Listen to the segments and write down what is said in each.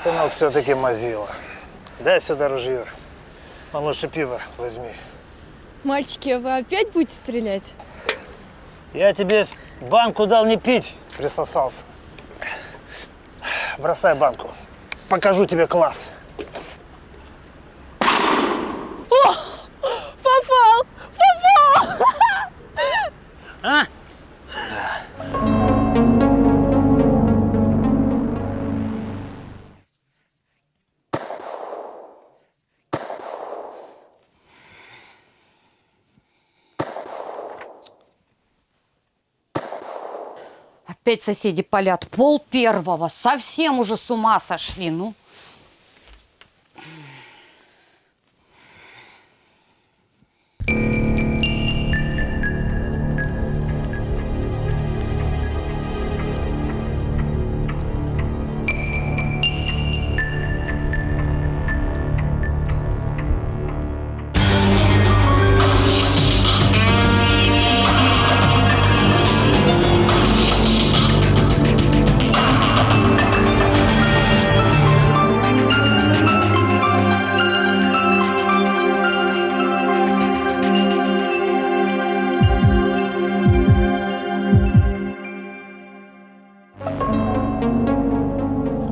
сынок, все-таки мазила. Дай сюда ружье. А лучше пиво возьми. Мальчики, а вы опять будете стрелять? Я тебе банку дал не пить, присосался. Бросай банку. Покажу тебе класс. О! Попал! Попал! А? Опять соседи палят. Пол первого. Совсем уже с ума сошли. Ну.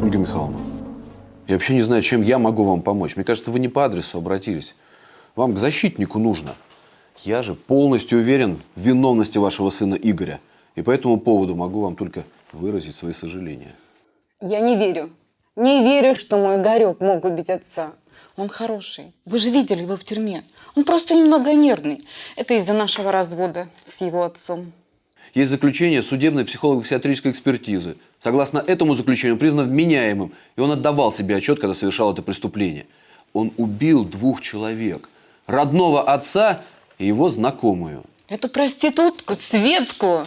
Ольга Михайловна, я вообще не знаю, чем я могу вам помочь. Мне кажется, вы не по адресу обратились. Вам к защитнику нужно. Я же полностью уверен в виновности вашего сына Игоря. И по этому поводу могу вам только выразить свои сожаления. Я не верю. Не верю, что мой Игорек мог убить отца. Он хороший. Вы же видели его в тюрьме. Он просто немного нервный. Это из-за нашего развода с его отцом. Есть заключение судебной психолого-психиатрической экспертизы. Согласно этому заключению, признан вменяемым, и он отдавал себе отчет, когда совершал это преступление. Он убил 2 человек. Родного отца и его знакомую. Эту проститутку, Светку.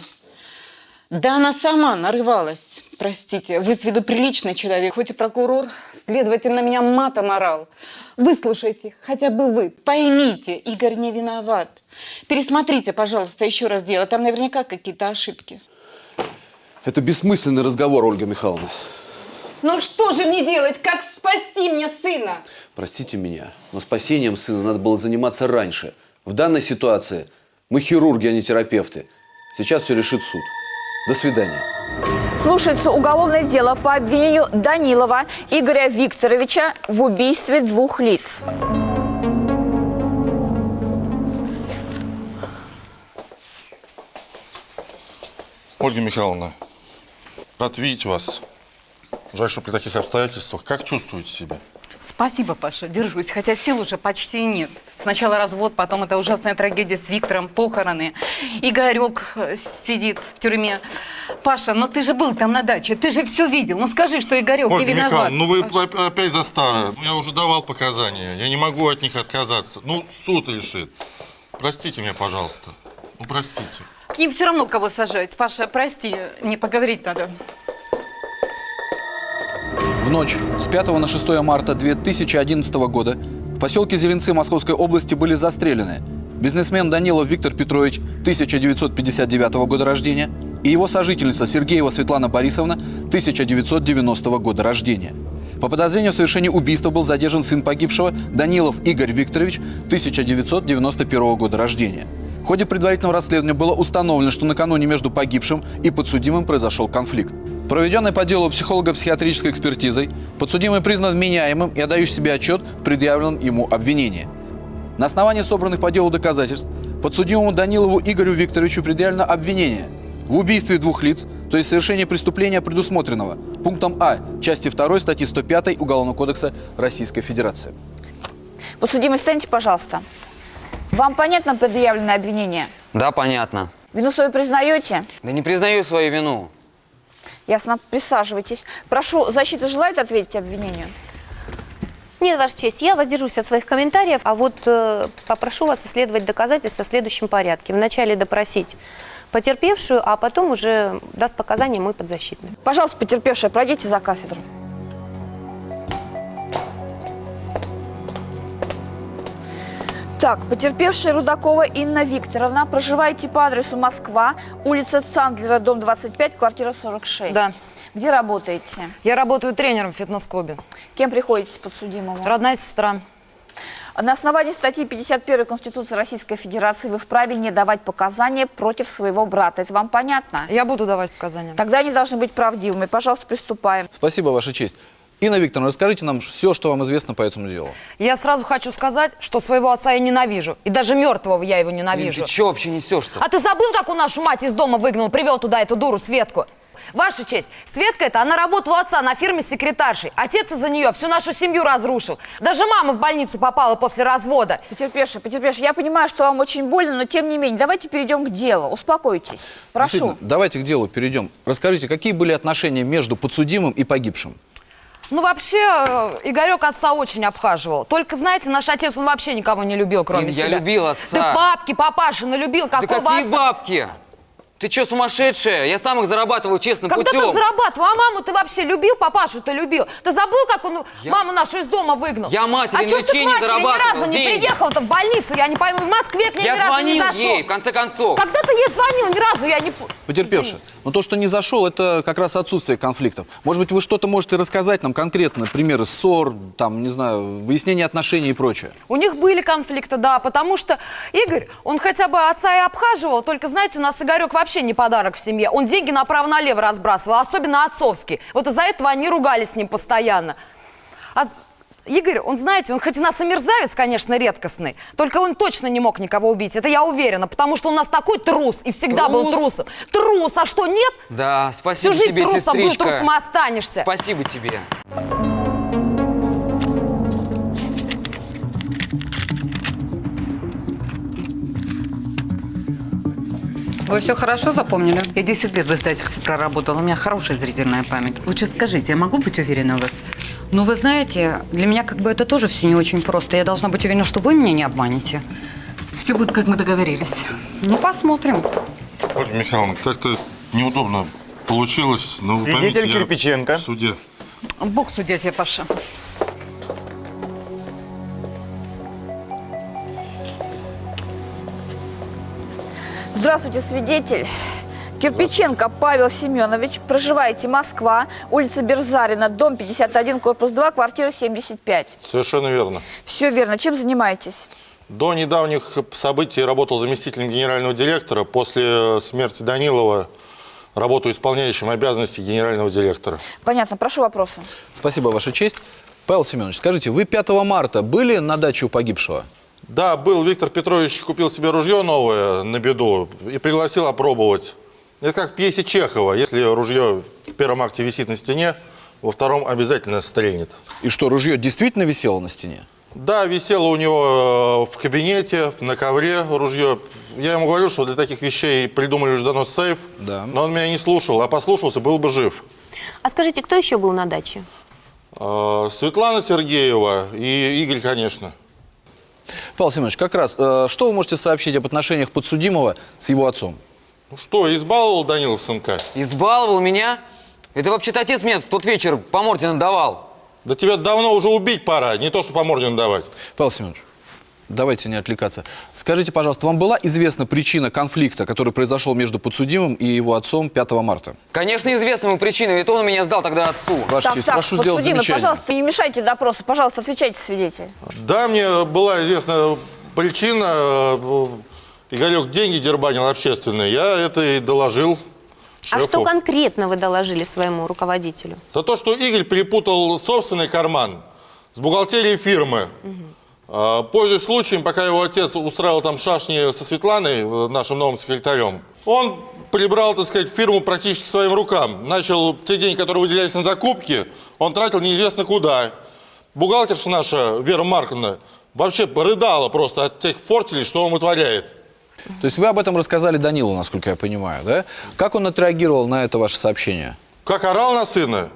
Да она сама нарывалась. Простите, вы с виду приличный человек, хоть и прокурор, следователь на меня матом орал. Выслушайте, хотя бы вы. Поймите, Игорь не виноват. Пересмотрите, пожалуйста, еще раз дело. Там наверняка какие-то ошибки. Это бессмысленный разговор, Ольга Михайловна. Ну что же мне делать? Как спасти мне сына? Простите меня, но спасением сына надо было заниматься раньше. В данной ситуации мы хирурги, а не терапевты. Сейчас все решит суд. До свидания. Слушается уголовное дело по обвинению Данилова Игоря Викторовича в убийстве 2 лиц. Ольга Михайловна, рад видеть вас. Жаль, что при таких обстоятельствах. Как чувствуете себя? Спасибо, Паша, держусь, хотя сил уже почти нет. Сначала развод, потом эта ужасная трагедия с Виктором, похороны. Игорек сидит в тюрьме. Паша, но ты же был там на даче, ты же все видел. Ну скажи, что Игорек не виноват. Михайловна, ну вы опять за старое. Я уже давал показания, я не могу от них отказаться. Ну, суд решит. Простите меня, пожалуйста. Ну, простите. Им все равно кого сажать. Паша, прости, мне поговорить надо. В ночь с 5 на 6 марта 2011 года в поселке Зеленцы Московской области были застрелены бизнесмен Данилов Виктор Петрович, 1959 года рождения, и его сожительница Сергеева Светлана Борисовна, 1990 года рождения. По подозрению в совершении убийства был задержан сын погибшего Данилов Игорь Викторович, 1991 года рождения. В ходе предварительного расследования было установлено, что накануне между погибшим и подсудимым произошел конфликт. Проведенной по делу психолого-психиатрической экспертизой подсудимый признан вменяемым и отдающий себе отчет в предъявленном ему обвинении. На основании собранных по делу доказательств подсудимому Данилову Игорю Викторовичу предъявлено обвинение в убийстве 2 лиц, то есть совершении преступления, предусмотренного пунктом А части 2 статьи 105 Уголовного кодекса Российской Федерации. Подсудимый, встаньте, пожалуйста. Вам понятно предъявленное обвинение? Да, понятно. Вину свою признаете? Да не признаю свою вину. Ясно. Присаживайтесь. Прошу, защита желает ответить обвинению? Нет, Ваша честь, я воздержусь от своих комментариев, а вот попрошу вас исследовать доказательства в следующем порядке. Вначале допросить потерпевшую, а потом уже даст показания мой подзащитный. Пожалуйста, потерпевшая, пройдите за кафедру. Так, потерпевшая Рудакова Инна Викторовна. Проживаете по адресу Москва, улица Сандлера, дом 25, квартира 46. Да. Где работаете? Я работаю тренером в фитнес-клубе. Кем приходите подсудимому? Родная сестра. На основании статьи 51 Конституции Российской Федерации вы вправе не давать показания против своего брата. Это вам понятно? Я буду давать показания. Тогда они должны быть правдивыми. Пожалуйста, приступаем. Спасибо, Ваша честь. Инна Викторовна, расскажите нам все, что вам известно по этому делу. Я сразу хочу сказать, что своего отца я ненавижу. И даже мертвого я его ненавижу. Ты что вообще несешь-то? А ты забыл, как он нашу мать из дома выгнал, привел туда эту дуру Светку? Ваша честь, Светка эта, она работала у отца на фирме секретаршей. Отец из-за нее всю нашу семью разрушил. Даже мама в больницу попала после развода. Потерпевший, я понимаю, что вам очень больно, но тем не менее, давайте перейдем к делу. Успокойтесь. Прошу. Давайте к делу перейдем. Расскажите, какие были отношения между подсудимым и погибшим? Ну, вообще, Игорек отца очень обхаживал. Только, знаете, наш отец, он вообще никого не любил, кроме себя. Я любил отца. Ты бабки папашина любил, какого Да какие отца? бабки? Ты что, сумасшедшая? Я сам их зарабатывал честным Когда путем. ты зарабатывал? А маму ты вообще любил? Папашу ты любил? Ты забыл, как он маму нашу из дома выгнал? Я матери а чё ж ты к лечение матери зарабатывал, ни разу деньги. не приехал-то в больницу? Я не пойму, в Москве к ней Я ни разу не звонил зашел. ей, в конце концов. Когда ты ей звонил? Ни разу я не... Потерпевший, но то, что не зашел, это как раз отсутствие конфликтов. Может быть, вы что-то можете рассказать нам конкретно, примеры ссор, там, не знаю, выяснение отношений и прочее? У них были конфликты, да, потому что Игорь, он хотя бы отца и обхаживал, только, знаете, у нас Игорек вообще не подарок в семье. Он деньги направо-налево разбрасывал, особенно отцовские. Вот из-за этого они ругались с ним постоянно. А Игорь, он, знаете, он хоть и нас и мерзавец, конечно, редкостный, только он точно не мог никого убить, это я уверена, потому что он у нас такой трус и всегда был трусом. Трус, а что, нет? Да, спасибо Всю жизнь тебе, трусом был, сестричка. трусом и останешься. Спасибо тебе. Вы все хорошо запомнили? Я 10 лет в издательстве проработала, у меня хорошая зрительная память. Лучше скажите, я могу быть уверена в вас? Ну, вы знаете, для меня как бы это тоже все не очень просто. Я должна быть уверена, что вы меня не обманете. Все будет, как мы договорились. Ну, посмотрим. Ольга Михайловна, как-то неудобно получилось, но вы поймите, Свидетель Кирпиченко. В суде. Бог судья тебе, Паша. Здравствуйте, свидетель. Кирпиченко Павел Семенович, проживаете Москва, улица Берзарина, дом 51, корпус 2, квартира 75. Совершенно верно. Все верно. Чем занимаетесь? До недавних событий работал заместителем генерального директора. После смерти Данилова работаю исполняющим обязанности генерального директора. Понятно. Прошу вопросы. Спасибо, Ваша честь. Павел Семенович, скажите, вы 5 марта были на даче у погибшего? Да, был. Виктор Петрович купил себе ружье новое на беду и пригласил опробовать. Это как в пьесе Чехова. Если ружье в первом акте висит на стене, во втором обязательно стрельнет. И что, ружье действительно висело на стене? Да, висело у него в кабинете, на ковре ружье. Я ему говорю, что для таких вещей придумали жданос сейф, да. Но он меня не слушал, а послушался, был бы жив. А скажите, кто еще был на даче? Светлана Сергеева и Игорь, конечно. Павел Семенович, как раз, что вы можете сообщить об отношениях подсудимого с его отцом? Ну что, избаловал Данилов сынка? Избаловал меня? Это вообще-то отец мне в тот вечер по морде надавал. Да тебя давно уже убить пора, не то что по морде надавать. Павел Семенович, давайте не отвлекаться. Скажите, пожалуйста, вам была известна причина конфликта, который произошел между подсудимым и его отцом 5 марта? Конечно, известна ему причина, ведь он меня сдал тогда отцу. Ваша честь, прошу сделать замечание. Пожалуйста, не мешайте допросу. Пожалуйста, отвечайте, свидетель. Да, мне была известна причина. Игорек деньги дербанил общественные. Я это и доложил шефу. А что конкретно вы доложили своему руководителю? За то, что Игорь перепутал собственный карман с бухгалтерией фирмы. Пользуясь случаем, пока его отец устраивал там шашни со Светланой, нашим новым секретарем, он прибрал, так сказать, фирму практически своим рукам. Начал те деньги, которые выделялись на закупки, он тратил неизвестно куда. Бухгалтерша наша, Вера Марковна, вообще рыдала просто от тех фортелей, что он вытворяет. То есть вы об этом рассказали Данилову, насколько я понимаю, да? Как он отреагировал на это ваше сообщение? Как орал на сына,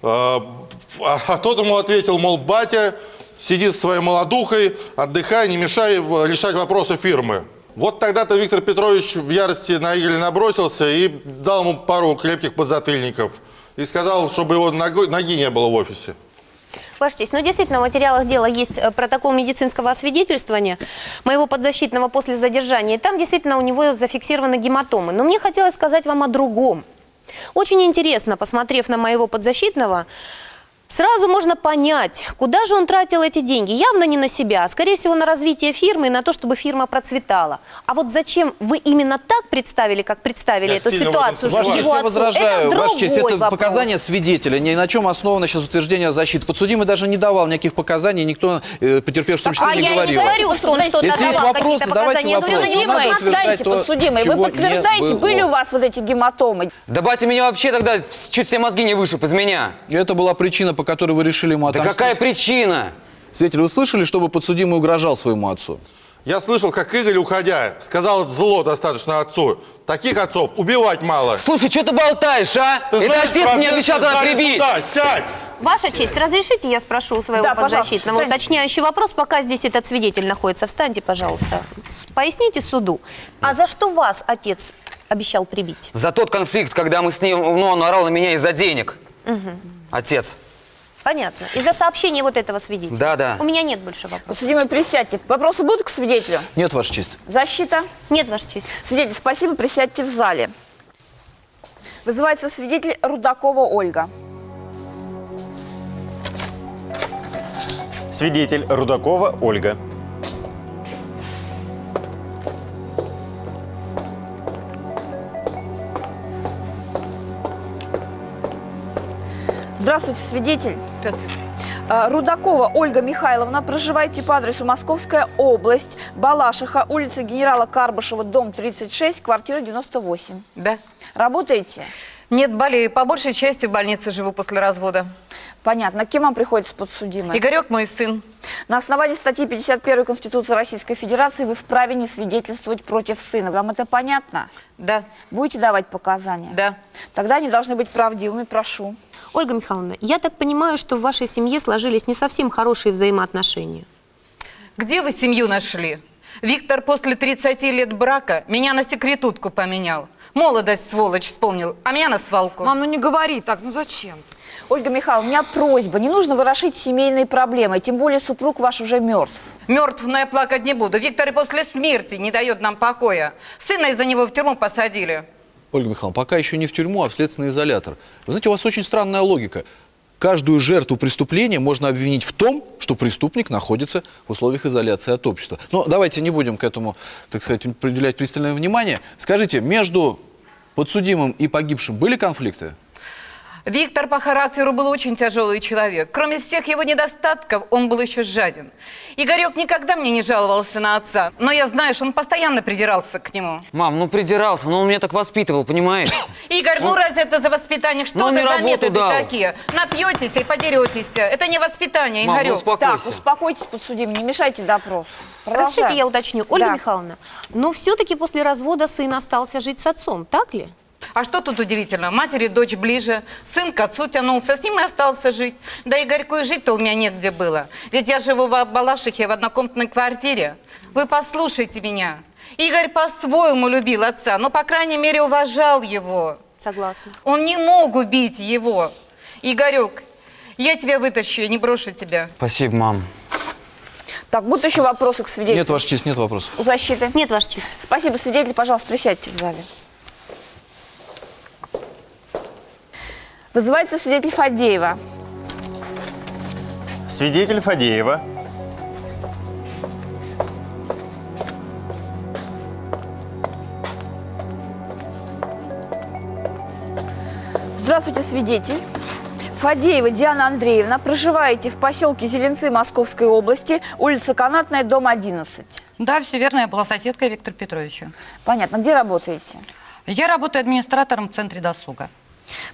а тот ему ответил, мол, батя, сиди со своей молодухой, отдыхай, не мешай решать вопросы фирмы. Вот тогда-то Виктор Петрович в ярости на Игоря набросился и дал ему пару крепких подзатыльников. И сказал, чтобы его ноги не было в офисе. Ваша честь, ну действительно в материалах дела есть протокол медицинского освидетельствования моего подзащитного после задержания. И там действительно у него зафиксированы гематомы. Но мне хотелось сказать вам о другом. Очень интересно, посмотрев на моего подзащитного, сразу можно понять, куда же он тратил эти деньги. Явно не на себя, а скорее всего на развитие фирмы и на то, чтобы фирма процветала. А вот зачем вы именно так представили, как представили эту ситуацию? Ваша честь, я возражаю. Ваша честь, это вопрос. показания свидетеля. Ни на чем основано сейчас утверждение защиты. Подсудимый даже не давал никаких показаний, никто, потерпевший в том числе, не говорил. Я не говорю, что он что-то Если есть вопросы, давайте вопросы. Подсудимый, вы подтверждаете, были у вас вот эти гематомы? Да батя меня вообще тогда чуть все мозги не вышиб из меня. Это была причина, по которой вы решили ему отомстить. Да какая причина? Свидетель, вы слышали, чтобы подсудимый угрожал своему отцу? Я слышал, как Игорь, уходя, сказал зло достаточно отцу. Таких отцов убивать мало. Слушай, что ты болтаешь, а? Ты Это знаешь, отец мне обещал тогда прибить. Сюда, сядь! Ваша честь, разрешите, я спрошу у своего подзащитного уточняющий вопрос, пока здесь этот свидетель находится. Встаньте, пожалуйста. Поясните суду. А за что вас отец обещал прибить? За тот конфликт, когда мы с ним, ну, он орал на меня из-за денег. Отец. Понятно. Из-за сообщения вот этого свидетеля? Да, да. У меня нет больше вопросов. Подсудимый, присядьте. Вопросы будут к свидетелю? Нет, Ваша честь. Защита? Нет, Ваша честь. Свидетель, спасибо, присядьте в зале. Вызывается свидетель Рудакова Ольга. Свидетель Рудакова Ольга. Здравствуйте, свидетель. Здравствуйте. Рудакова Ольга Михайловна, проживаете по адресу Московская область, Балашиха, улица генерала Карбышева, дом 36, квартира 98. Да. Работаете? Нет, болею. По большей части в больнице живу после развода. Понятно. Кем вам приходится подсудимый? Игорек мой сын. На основании статьи 51 Конституции Российской Федерации вы вправе не свидетельствовать против сына. Вам это понятно? Да. Будете давать показания? Да. Тогда они должны быть правдивыми, прошу. Ольга Михайловна, я так понимаю, что в вашей семье сложились не совсем хорошие взаимоотношения. Где вы семью нашли? Виктор после 30 лет брака меня на секретутку поменял. Молодость, сволочь, вспомнил, а меня на свалку. Мам, ну не говори так, ну зачем? Ольга Михайловна, у меня просьба. Не нужно ворошить семейные проблемы, тем более супруг ваш уже мертв. Мертв, но я плакать не буду. Виктор и после смерти не дает нам покоя. Сына из-за него в тюрьму посадили. Ольга Михайловна, пока еще не в тюрьму, а в следственный изолятор. Вы знаете, у вас очень странная логика. Каждую жертву преступления можно обвинить в том, что преступник находится в условиях изоляции от общества. Но давайте не будем к этому, так сказать, уделять пристальное внимание. Скажите, между подсудимым и погибшим были конфликты? Виктор по характеру был очень тяжелый человек. Кроме всех его недостатков, он был еще жаден. Игорек никогда мне не жаловался на отца, но я знаю, что он постоянно придирался к нему. Мам, ну придирался, но он меня так воспитывал, понимаешь? Игорь, ну разве это за воспитание? Что это за методы такие? Напьетесь и подеретесь. Это не воспитание, Мам, Игорек. ну успокойся. Так, успокойтесь, подсудимый, не мешайте допросу. Разрешите, я уточню. Ольга Да. Михайловна, но все-таки после развода сын остался жить с отцом, так ли? А что тут удивительно? Матери дочь ближе, сын к отцу тянулся, с ним и остался жить. Да Игорьку и жить-то у меня негде было. Ведь я живу в Балашихе в однокомнатной квартире. Вы послушайте меня. Игорь по-своему любил отца, но, по крайней мере, уважал его. Согласна. Он не мог убить его. Игорек, я тебя вытащу, я не брошу тебя. Спасибо, мам. Так, будут еще вопросы к свидетелю? Нет, Ваша честь, нет вопросов. У защиты? Нет, Ваша честь. Спасибо, свидетель, пожалуйста, присядьте в зале. Вызывается свидетель Фадеева. Свидетель Фадеева. Здравствуйте, свидетель. Фадеева Диана Андреевна, проживаете в поселке Зеленцы Московской области, улица Канатная, дом 11. Да, все верно, я была соседкой Виктора Петровича. Понятно. Где работаете? Я работаю администратором в центре досуга.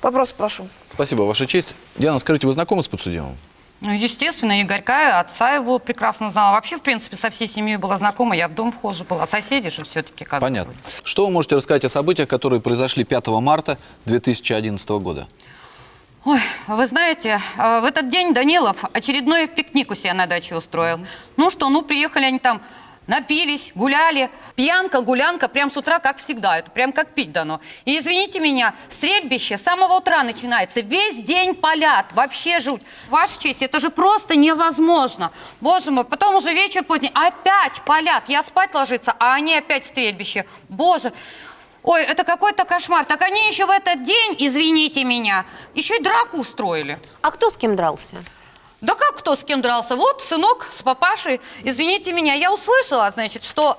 Вопрос прошу. Спасибо, Ваша честь. Диана, скажите, вы знакомы с подсудимым? Ну, естественно, Игорька, отца его прекрасно знала. Вообще, в принципе, со всей семьей была знакома. Я в дом вхожа была. Соседи же все-таки как. Понятно. Что вы можете рассказать о событиях, которые произошли 5 марта 2011 года? Ой, вы знаете, в этот день Данилов очередной пикник у себя на даче устроил. Ну что, ну приехали они там напились, гуляли. Пьянка, гулянка, прям с утра, как всегда. Это прям как пить дано. И извините меня, стрельбище с самого утра начинается. Весь день палят. Вообще жуть. Ваша честь, это же просто невозможно. Боже мой, потом уже вечер поздний. Опять палят. Я спать ложиться, а они опять стрельбище. Боже. Ой, это какой-то кошмар. Так они еще в этот день, извините меня, еще и драку устроили. А кто с кем дрался? Да как кто с кем дрался? Вот сынок с папашей, извините меня, я услышала, значит, что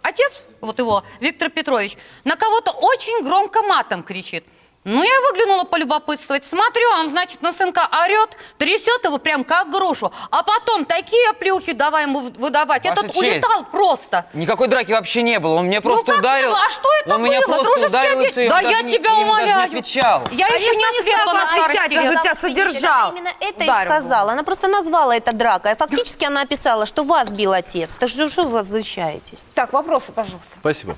отец, вот его, Виктор Петрович, на кого-то очень громко матом кричит. Ну, я выглянула полюбопытствовать. Смотрю, он, значит, на сынка орет, трясет его прям как грушу. А потом такие плюхи давай ему выдавать. Ваша Этот честь. улетал просто. Никакой драки вообще не было. Он меня просто как ударил. было? А что это он меня было? просто Дружеский ударил, и объект? все. Да Он я даже тебя ему даже умоляю. не отвечал. Я еще не ослепла на старости. даже тебя содержал. Именно это и сказала. Она просто назвала это дракой. Фактически она описала, что вас бил отец. Так что вы возмущаетесь? Так, вопросы, пожалуйста. Спасибо.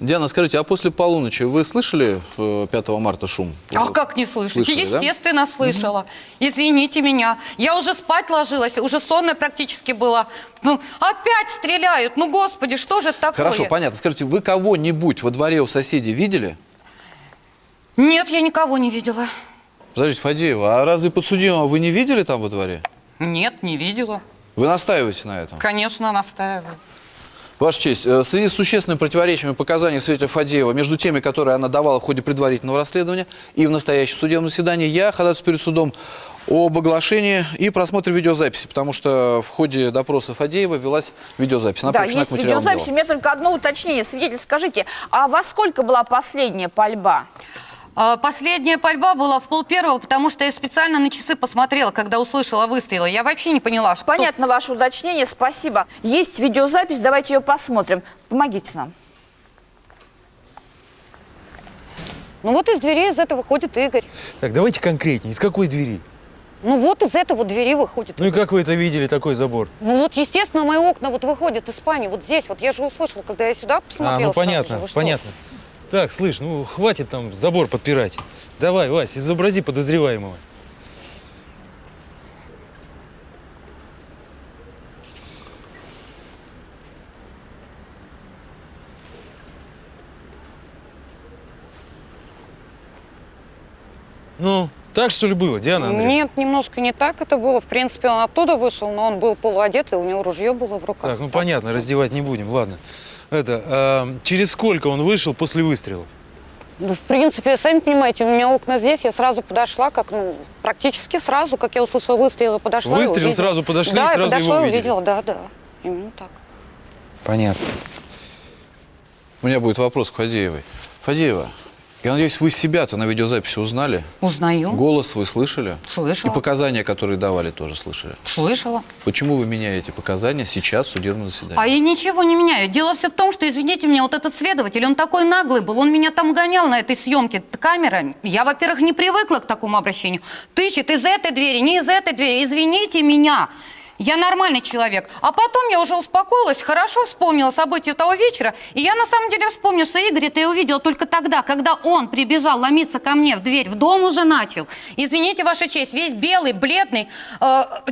Диана, скажите, а после полуночи вы слышали 5 марта шум? А как не слышать? Слышали, да? Естественно, слышала. Извините меня. Я уже спать ложилась, уже сонная практически была. Ну, опять стреляют. Ну, господи, что же это такое? Хорошо, понятно. Скажите, вы кого-нибудь во дворе у соседей видели? Нет, я никого не видела. Подождите, Фадеева, а разве подсудимого вы не видели там во дворе? Нет, не видела. Вы настаиваете на этом? Конечно, настаиваю. Ваша честь, в связи с существенными противоречиями показаний свидетеля Фадеева между теми, которые она давала в ходе предварительного расследования и в настоящем судебном заседании, я ходатайствую перед судом об оглашении и просмотре видеозаписи, потому что в ходе допроса Фадеева велась видеозапись. Она Да, приобщена есть к материалам видеозапись. У дела. меня только одно уточнение. Свидетель, скажите, а во сколько была последняя пальба? Последняя пальба была в 12:30, потому что я специально на часы посмотрела, когда услышала выстрелы. Я вообще не поняла, что... Понятно ваше уточнение, спасибо. Есть видеозапись, давайте ее посмотрим. Помогите нам. Ну вот из двери из этого ходит Игорь. Так, давайте конкретнее. Из какой двери? Ну вот из этого двери выходит. Ну и как вы это видели, такой забор? Ну вот, естественно, мои окна вот выходят из спальни, вот здесь. Вот я же услышала, когда я сюда посмотрела. Ну понятно, же. Вы что? понятно. Так, слышь, ну хватит там забор подпирать. Давай, Вась, изобрази подозреваемого. Ну, так что ли было, Диана Андреевна? Нет, немножко не так это было. В принципе, он оттуда вышел, но он был полуодет, и у него ружье было в руках. Так, ну понятно, раздевать не будем, ладно. Через сколько он вышел после выстрелов? Ну, в принципе, сами понимаете, у меня окна здесь, я сразу подошла, практически сразу, как я услышала выстрелы, подошла. Выстрел, сразу подошли, да, сразу подошла, его увидели? увидела, да, именно так. Понятно. У меня будет вопрос к Фадеевой. Фадеева, я надеюсь, вы себя-то на видеозаписи узнали? Узнаю. Голос вы слышали? Слышала. И показания, которые давали, тоже слышали? Слышала. Почему вы меняете показания сейчас в судебном заседании? А я ничего не меняю. Дело все в том, что, извините меня, вот этот следователь, он такой наглый был, он меня там гонял на этой съемке камера. Я, во-первых, не привыкла к такому обращению. Тычет из этой двери, не из этой двери. Извините меня. Я нормальный человек. А потом я уже успокоилась, хорошо вспомнила события того вечера. И я на самом деле вспомнила, что Игоря-то я увидела только тогда, когда он прибежал ломиться ко мне в дверь, в дом уже начал. Извините, Ваша честь, весь белый, бледный,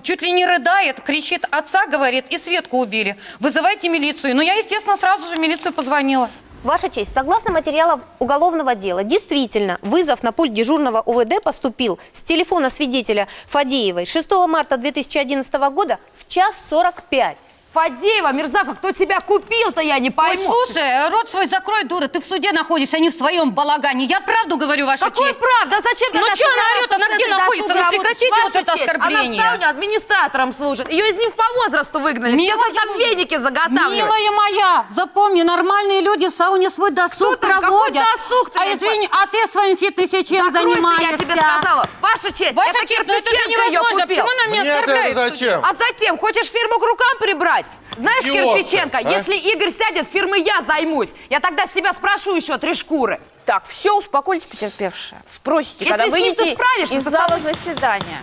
чуть ли не рыдает, кричит отца, говорит, и Светку убили. Вызывайте милицию. Ну, я, естественно, сразу же в милицию позвонила. Ваша честь, согласно материалам уголовного дела, действительно, вызов на пульт дежурного УВД поступил с телефона свидетеля Фадеевой 6 марта 2011 года в 1:45. Фадеева, мерзавка, кто тебя купил-то, я не пойму. Ой, слушай, рот свой закрой, дура, ты в суде находишься, а не в своем балагане. Я правду говорю, Ваша Какой честь. правда? Зачем Ну что она орет? Она где находится? Ну прекратите вот это оскорбление. Она в сауне администратором служит. Ее из них по возрасту выгнали. Сейчас она там веники заготавливает. Милая моя, запомни, нормальные люди в сауне свой досуг проводят. Досуг-то? Извини, а ты в своем фитнесе чем занимаешься? Я тебе сказала. Ваша честь, Ваша честь, ну это же невозможно. Почему она меня оскорбляет? Зачем? А затем, хочешь фирму к рукам прибрать? Знаешь, Идиотка, Кирпиченко, а? если Игорь сядет, фирмой я займусь. Я тогда с себя спрошу еще 3 шкуры. Так, все, успокойтесь, потерпевшие. Спросите, Если когда с ним ты выйдете справишься, из то зала сам- заседания.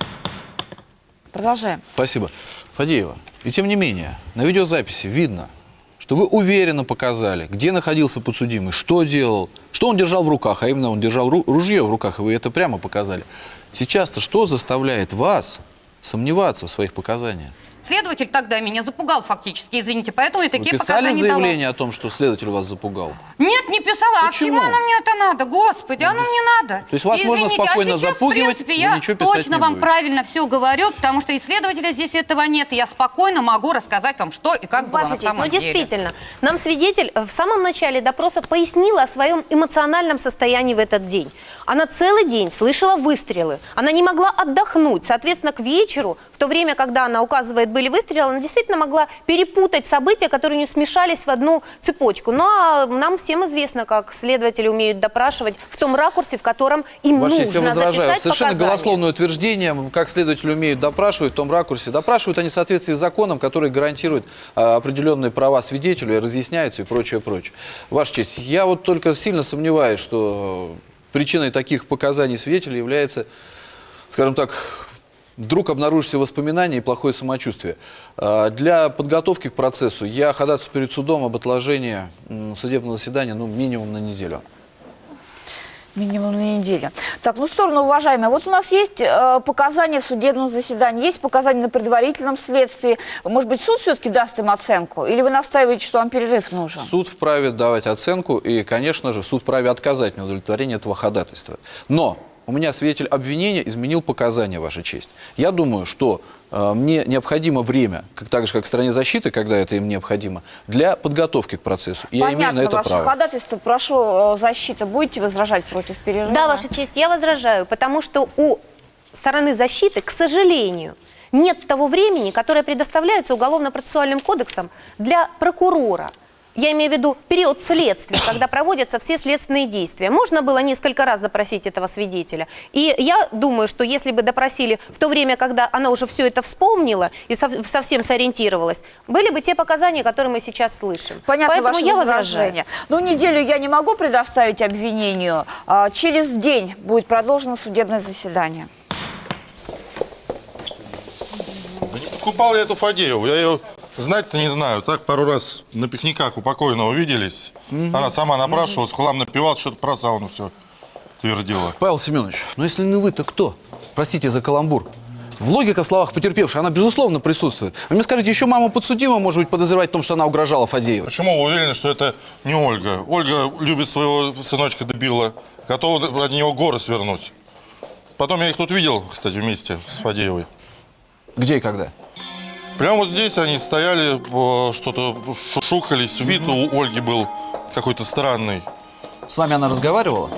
Продолжаем. Спасибо. Фадеева, и тем не менее, на видеозаписи видно, что вы уверенно показали, где находился подсудимый, что делал, что он держал в руках, а именно он держал ружье в руках, и вы это прямо показали. Сейчас-то что заставляет вас сомневаться в своих показаниях? Следователь тогда меня запугал фактически, извините, поэтому я такие Вы писали показания дала. заявление о том, что следователь вас запугал? Нет, не писала. Почему? А чему оно мне это надо? Господи, оно мне надо. То есть вас можно спокойно а сейчас, запугивать, в принципе, вы я ничего писать точно не вам будете. правильно все говорю, потому что исследователя здесь этого нет, и я спокойно могу рассказать вам, что и как было Ваша на честь, самом ну деле. действительно, нам свидетель в самом начале допроса пояснила о своем эмоциональном состоянии в этот день. Она целый день слышала выстрелы, она не могла отдохнуть. Соответственно, к вечеру, в то время, когда она указывает, были выстрелы, она действительно могла перепутать события, которые не смешались в одну цепочку. Но нам всем известно, как следователи умеют допрашивать в том ракурсе, в котором им Ваша нужно честь, я возражаю. записать Совершенно показания. голословное утверждение, как следователи умеют допрашивать в том ракурсе. Допрашивают они в соответствии с законом, который гарантирует определенные права свидетелю, разъясняются и прочее, прочее. Ваша честь, я вот только сильно сомневаюсь, что причиной таких показаний свидетеля является, скажем так, вдруг обнаружите воспоминания и плохое самочувствие. Для подготовки к процессу я ходатайствую перед судом об отложении судебного заседания минимум на неделю. Минимум на неделю. Так, ну, сторону, уважаемые, вот у нас есть показания в судебном заседании, есть показания на предварительном следствии. Может быть, суд все-таки даст им оценку? Или вы настаиваете, что вам перерыв нужен? Суд вправе давать оценку, и, конечно же, суд вправе отказать мне в удовлетворении этого ходатайства. Но у меня свидетель обвинения изменил показания, Ваша честь. Я думаю, что мне необходимо время, так же, как в стороне защиты, когда это им необходимо, для подготовки к процессу. И я имею на это ваше право. ходатайство. Прошу, защита, будете возражать против перерыва? Да, Ваша честь, я возражаю, потому что у стороны защиты, к сожалению, нет того времени, которое предоставляется Уголовно-процессуальным кодексом для прокурора. Я имею в виду период следствия, когда проводятся все следственные действия. Можно было несколько раз допросить этого свидетеля. И я думаю, что если бы допросили в то время, когда она уже все это вспомнила и совсем сориентировалась, были бы те показания, которые мы сейчас слышим. Понятно, поэтому ваше я возражение. Ну, неделю я не могу предоставить обвинению. Через день будет продолжено судебное заседание. Купал я эту Фадееву, я ее знать-то не знаю. Так пару раз на пикниках у покойного виделись. Она сама напрашивалась, хлам напевала, что-то про сауну все твердила. Павел Семенович, ну если не вы-то кто? Простите за каламбур. В логике в словах потерпевшей она, безусловно, присутствует. Вы мне скажите, еще мама подсудимого может быть подозревать в том, что она угрожала Фадеевой? Почему вы уверены, что это не Ольга? Ольга любит своего сыночка дебила, готова от него горы свернуть. Потом я их тут видел, кстати, вместе с Фадеевой. Где и когда? Прямо вот здесь они стояли, что-то шушукались. Вид у Ольги был какой-то странный. С вами она разговаривала?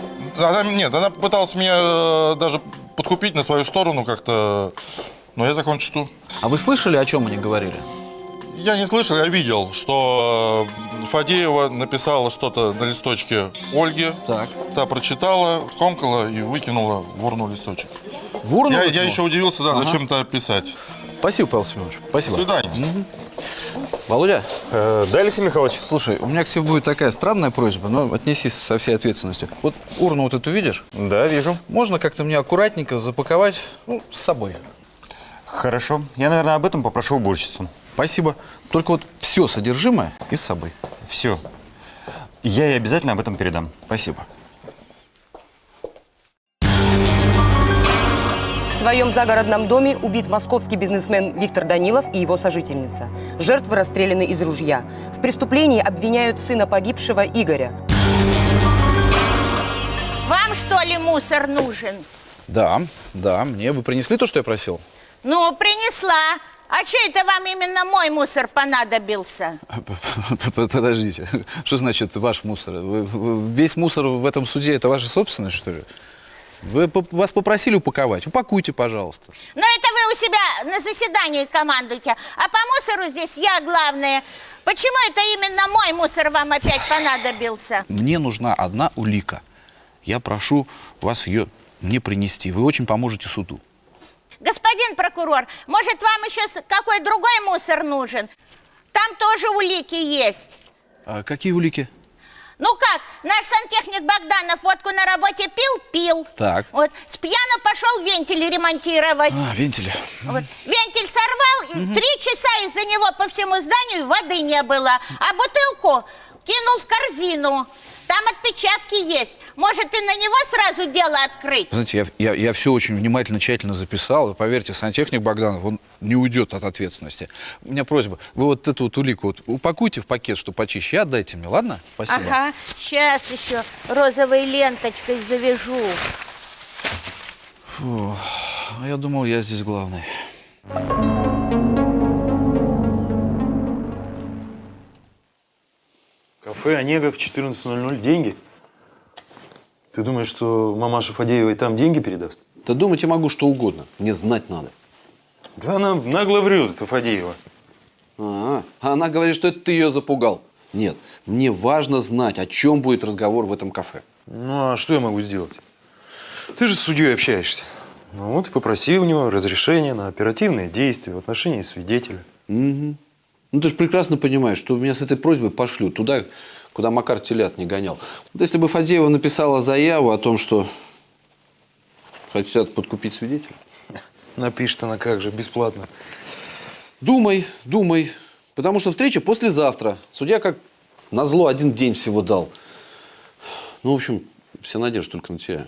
Нет, она пыталась меня даже подкупить на свою сторону как-то, но я закончу тут. А вы слышали, о чем они говорили? Я не слышал, я видел, что Фадеева написала что-то на листочке Ольге. Так. Та прочитала, скомкала и выкинула в урну листочек. В урну? Я еще удивился, да, зачем это писать. Спасибо, Павел Семенович. Спасибо. До свидания. Володя? Да, Алексей Михайлович. Слушай, у меня к тебе будет такая странная просьба, но отнесись со всей ответственностью. Вот урну вот эту видишь? Да, вижу. Можно как-то мне аккуратненько запаковать, с собой? Хорошо. Я, наверное, об этом попрошу уборщицу. Спасибо. Только вот все содержимое и с собой. Все. Я ей обязательно об этом передам. Спасибо. В своем загородном доме убит московский бизнесмен Виктор Данилов и его сожительница. Жертвы расстреляны из ружья. В преступлении обвиняют сына погибшего Игоря. Вам, что ли, мусор нужен? Да, мне. Вы принесли то, что я просил? Ну, принесла. А что это вам именно мой мусор понадобился? Подождите, что значит ваш мусор? Весь мусор в этом суде – это ваша собственность, что ли? Вас попросили упаковать. Упакуйте, пожалуйста. Но это вы у себя на заседании командуете. А по мусору здесь я главная. Почему это именно мой мусор вам опять понадобился? Мне нужна одна улика. Я прошу вас ее мне принести. Вы очень поможете суду. Господин прокурор, может, вам еще какой другой мусор нужен? Там тоже улики есть. А какие улики? Ну как, наш сантехник Богданов водку на работе пил. Так. Вот, с пьяну пошел вентиль ремонтировать. Вентили. Вот, вентиль сорвал, и 3 часа из-за него по всему зданию воды не было. А бутылку кинул в корзину. Там отпечатки есть. Может, и на него сразу дело открыть? Знаете, я все очень внимательно, тщательно записал. И поверьте, сантехник Богданов, он не уйдет от ответственности. У меня просьба, вы вот эту вот улику вот упакуйте в пакет, что почище, и отдайте мне, ладно? Спасибо. Ага, сейчас еще розовой ленточкой завяжу. Фу, я думал, я здесь главный. Кафе «Онега» в 14:00. Деньги? Ты думаешь, что мамаша Фадеевой там деньги передаст? Да думать я могу что угодно. Мне знать надо. Да она нагло врет, это Фадеева. А она говорит, что это ты ее запугал. Нет, мне важно знать, о чем будет разговор в этом кафе. Ну, а что я могу сделать? Ты же с судьей общаешься. Ну вот и попроси у него разрешения на оперативные действия в отношении свидетеля. Угу. Ну ты же прекрасно понимаешь, что меня с этой просьбой пошлют туда, куда Макар телят не гонял. Вот если бы Фадеева написала заяву о том, что хотят подкупить свидетеля. Напишет она как же, бесплатно. Думай. Потому что встреча послезавтра. Судья как назло 1 день всего дал. Ну, в общем, вся надежда только на тебя.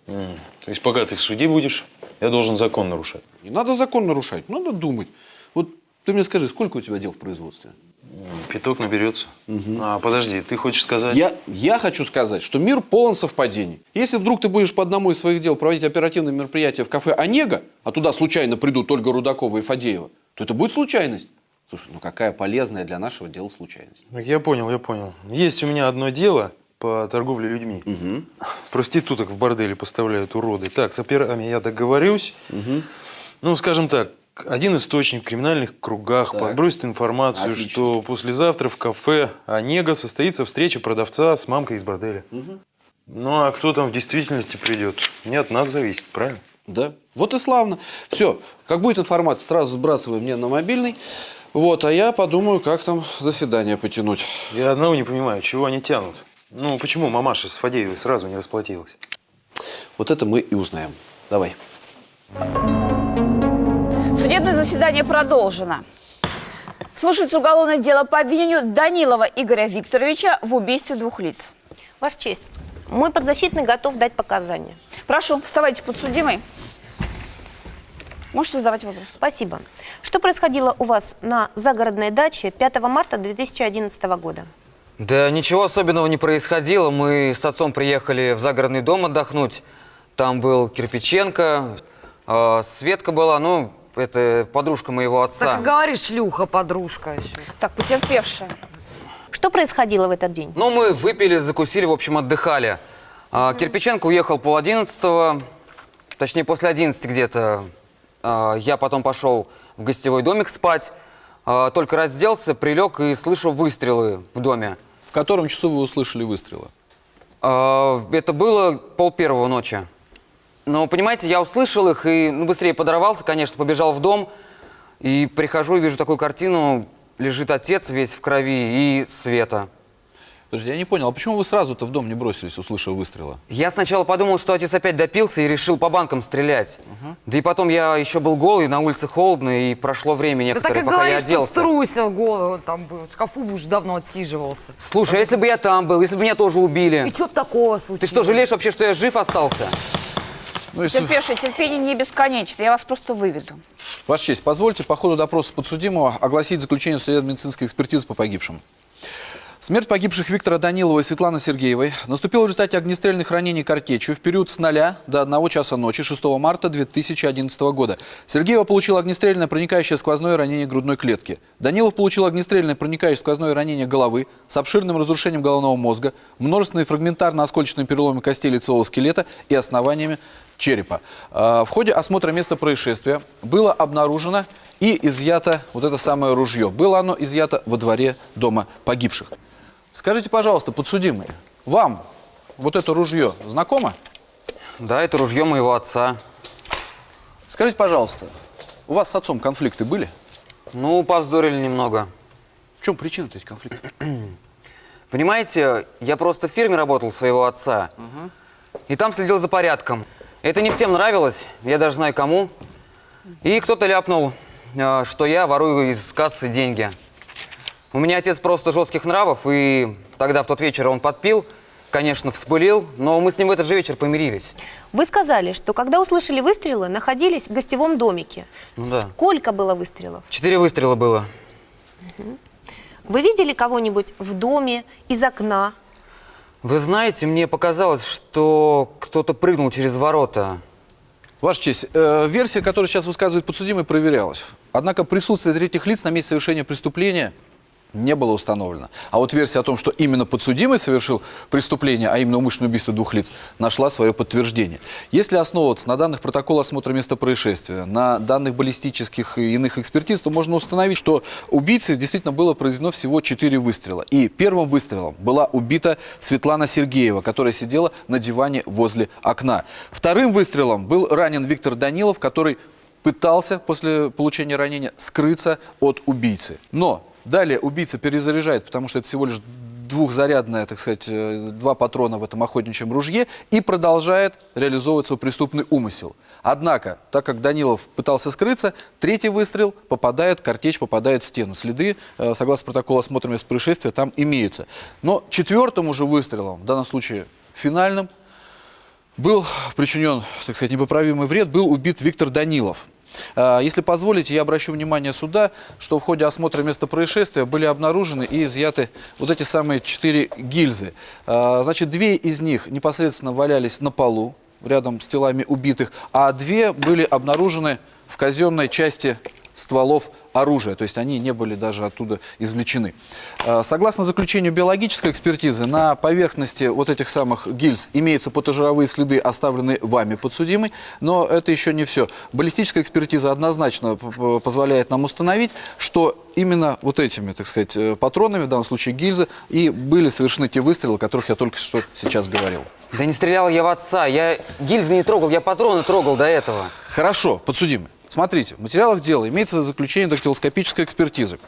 То есть пока ты в суде будешь, я должен закон нарушать? Не надо закон нарушать, надо думать. Вот ты мне скажи, сколько у тебя дел в производстве? Пяток наберется. Угу. А, подожди, ты хочешь сказать… Я хочу сказать, что мир полон совпадений. Если вдруг ты будешь по одному из своих дел проводить оперативные мероприятия в кафе «Онега», а туда случайно придут Ольга Рудакова и Фадеева, то это будет случайность. Слушай, ну какая полезная для нашего дела случайность? Я понял. Есть у меня одно дело по торговле людьми. Угу. Проституток в борделе поставляют уроды. Так, с операми я договорюсь. Угу. Ну, скажем так, один источник в криминальных кругах подбросит информацию, Отлично. что послезавтра в кафе «Онега» состоится встреча продавца с мамкой из борделя. Угу. Ну, а кто там в действительности придет, не от нас зависит, правильно? Да. Вот и славно. Все, как будет информация, сразу сбрасывай мне на мобильный. Вот, а я подумаю, как там заседание потянуть. Я одного не понимаю, чего они тянут. Ну, почему мамаша с Фадеевой сразу не расплатилась? Вот это мы и узнаем. Давай. Судебное заседание продолжено. Слушается уголовное дело по обвинению Данилова Игоря Викторовича в убийстве 2 лиц. Ваша честь, мой подзащитный готов дать показания. Прошу, вставайте, подсудимый. Можете задавать вопрос. Спасибо. Что происходило у вас на загородной даче 5 марта 2011 года? Да ничего особенного не происходило. Мы с отцом приехали в загородный дом отдохнуть. Там был Кирпиченко, Светка была, ну, это подружка моего отца. Так говоришь, шлюха, подружка еще. Так, потерпевшая. Что происходило в этот день? Ну, мы выпили, закусили, в общем, отдыхали. Кирпиченко уехал пол-11, точнее, после 11 где-то. Я потом пошел в гостевой домик спать. Только разделся, прилег и слышу выстрелы в доме. В котором часу вы услышали выстрелы? Это было 12:30 ночи. Но, понимаете, я услышал их и быстрее подорвался, конечно, побежал в дом. И прихожу и вижу такую картину. Лежит отец весь в крови и Света. Подожди, я не понял, а почему вы сразу-то в дом не бросились, услышав выстрелы? Я сначала подумал, что отец опять допился и решил по банкам стрелять. Да и потом я еще был голый, на улице холодно, и прошло время некоторое, пока я оделся. Да так и говоришь, что струсил голый, он там был, в шкафу бы уже давно отсиживался. Слушай, а если бы я там был, если бы меня тоже убили? И что такого случилось? Ты что, жалеешь вообще, что я жив остался? Ну, если... Потерпевший, терпение не бесконечно, я вас просто выведу. Ваша честь, позвольте по ходу допроса подсудимого огласить заключение судебно-медицинской экспертизы по погибшим. Смерть погибших Виктора Данилова и Светланы Сергеевой наступила в результате огнестрельных ранений картечью в период с 0 до 1 часа ночи 6 марта 2011 года. Сергеева получила огнестрельное проникающее сквозное ранение грудной клетки. Данилов получил огнестрельное проникающее сквозное ранение головы с обширным разрушением головного мозга, множественные фрагментарно-осколочные переломы костей лицевого скелета и основаниями черепа. В ходе осмотра места происшествия было обнаружено и изъято вот это самое ружье. Было оно изъято во дворе дома погибших. Скажите, пожалуйста, подсудимый, вам вот это ружье знакомо? Да, это ружье моего отца. Скажите, пожалуйста, у вас с отцом конфликты были? Ну, повздорили немного. В чем причина этих конфликтов? Понимаете, я просто в фирме работал своего отца. И там следил за порядком. Это не всем нравилось, я даже знаю кому. И кто-то ляпнул, что я ворую из кассы деньги. У меня отец просто жестких нравов, и тогда в тот вечер он подпил, конечно, вспылил, но мы с ним в этот же вечер помирились. Вы сказали, что когда услышали выстрелы, находились в гостевом домике. Ну да. Сколько было выстрелов? 4 выстрела было. Вы видели кого-нибудь в доме, из окна? Вы знаете, мне показалось, что кто-то прыгнул через ворота. Ваша честь, версия, которую сейчас высказывает подсудимый, проверялась. Однако присутствие третьих лиц на месте совершения преступления не было установлено. А вот версия о том, что именно подсудимый совершил преступление, а именно умышленное убийство 2 лиц, нашла свое подтверждение. Если основываться на данных протокола осмотра места происшествия, на данных баллистических и иных экспертиз, то можно установить, что убийце действительно было произведено всего 4 выстрела. И первым выстрелом была убита Светлана Сергеева, которая сидела на диване возле окна. Вторым выстрелом был ранен Виктор Данилов, который пытался после получения ранения скрыться от убийцы. Но далее убийца перезаряжает, потому что это всего лишь двухзарядное, так сказать, 2 патрона в этом охотничьем ружье, и продолжает реализовывать свой преступный умысел. Однако, так как Данилов пытался скрыться, 3-й выстрел попадает, картечь попадает в стену. Следы, согласно протоколу осмотра места происшествия, там имеются. Но 4-м уже выстрелом, в данном случае финальным, был причинен, так сказать, непоправимый вред, был убит Виктор Данилов. Если позволите, я обращу внимание суда, что в ходе осмотра места происшествия были обнаружены и изъяты вот эти самые 4 гильзы. Значит, 2 из них непосредственно валялись на полу, рядом с телами убитых, а 2 были обнаружены в казенной части стволов оружия, то есть они не были даже оттуда извлечены. Согласно заключению биологической экспертизы, на поверхности вот этих самых гильз имеются потожировые следы, оставленные вами, подсудимый, но это еще не все. Баллистическая экспертиза однозначно позволяет нам установить, что именно вот этими, так сказать, патронами, в данном случае гильзы, и были совершены те выстрелы, о которых я только что сейчас говорил. Да не стрелял я в отца, я гильзы не трогал, я патроны трогал до этого. Хорошо, подсудимый. Смотрите, в материалах дела имеется заключение дактилоскопической экспертизы,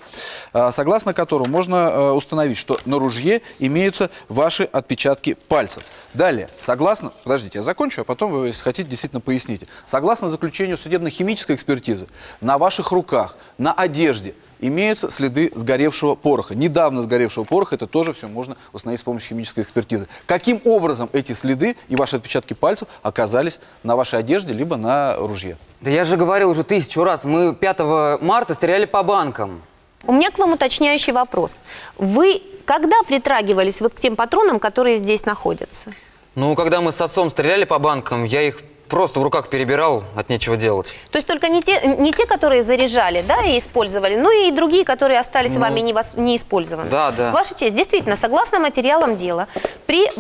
согласно которому можно установить, что на ружье имеются ваши отпечатки пальцев. Далее, согласно... Подождите, я закончу, а потом вы, если хотите, действительно поясните. Согласно заключению судебно-химической экспертизы, на ваших руках, на одежде имеются следы сгоревшего пороха. Недавно сгоревшего пороха, это тоже все можно установить с помощью химической экспертизы. Каким образом эти следы и ваши отпечатки пальцев оказались на вашей одежде, либо на ружье? Да я же говорил уже 1000 раз, мы 5 марта стреляли по банкам. У меня к вам уточняющий вопрос. Вы когда притрагивались вот к тем патронам, которые здесь находятся? Ну, когда мы с отцом стреляли по банкам, я их просто в руках перебирал, от нечего делать. То есть только не те, которые заряжали, да, и использовали, но и другие, которые остались вами не использованы. Да, да. Ваша честь, действительно, согласно материалам дела, при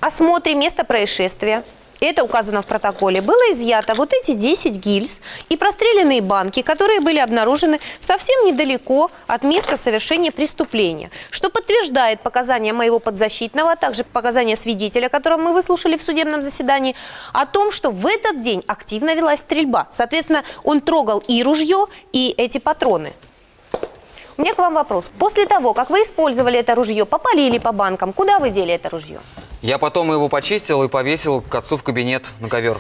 осмотре места происшествия, это указано в протоколе, было изъято вот эти 10 гильз и простреленные банки, которые были обнаружены совсем недалеко от места совершения преступления, что подтверждает показания моего подзащитного, а также показания свидетеля, которого мы выслушали в судебном заседании, о том, что в этот день активно велась стрельба. Соответственно, он трогал и ружье, и эти патроны. У меня к вам вопрос. После того, как вы использовали это ружье, попалили по банкам, куда вы дели это ружье? Я потом его почистил и повесил к отцу в кабинет на ковер.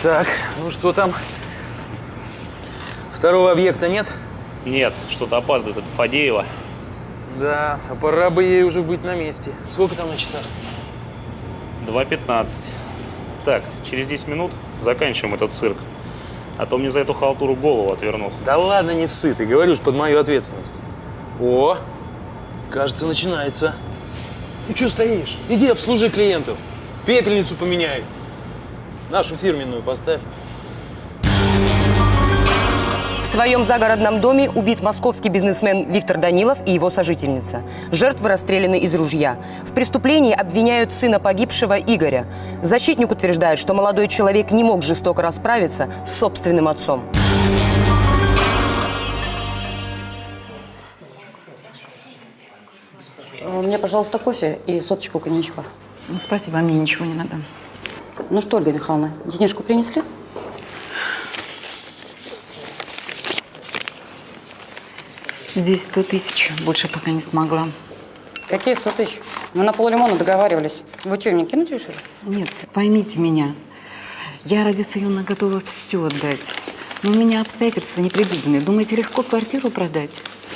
Так, ну что там? Второго объекта нет? Нет, что-то опаздывает. Это Фадеева. Да, а пора бы ей уже быть на месте. Сколько там на часах? 2:15. Так, через 10 минут заканчиваем этот цирк. А то мне за эту халтуру голову отвернут. Да ладно, не ссы, ты говоришь, под мою ответственность. О, кажется, начинается. Ну что стоишь? Иди обслужи клиентов. Пепельницу поменяй. Нашу фирменную поставь. В своем загородном доме убит московский бизнесмен Виктор Данилов и его сожительница. Жертвы расстреляны из ружья. В преступлении обвиняют сына погибшего Игоря. Защитник утверждает, что молодой человек не мог жестоко расправиться с собственным отцом. Мне, пожалуйста, кофе и соточку коньячка. Ну, спасибо, мне ничего не надо. Ну что, Ольга Михайловна, денежку принесли? Здесь 100 000, больше пока не смогла. Какие 100 000? Мы на поллимона договаривались. Вы что, мне кинуть решили? Нет, поймите меня. Я ради сына готова все отдать. Но у меня обстоятельства непредвиденные. Думаете, легко квартиру продать?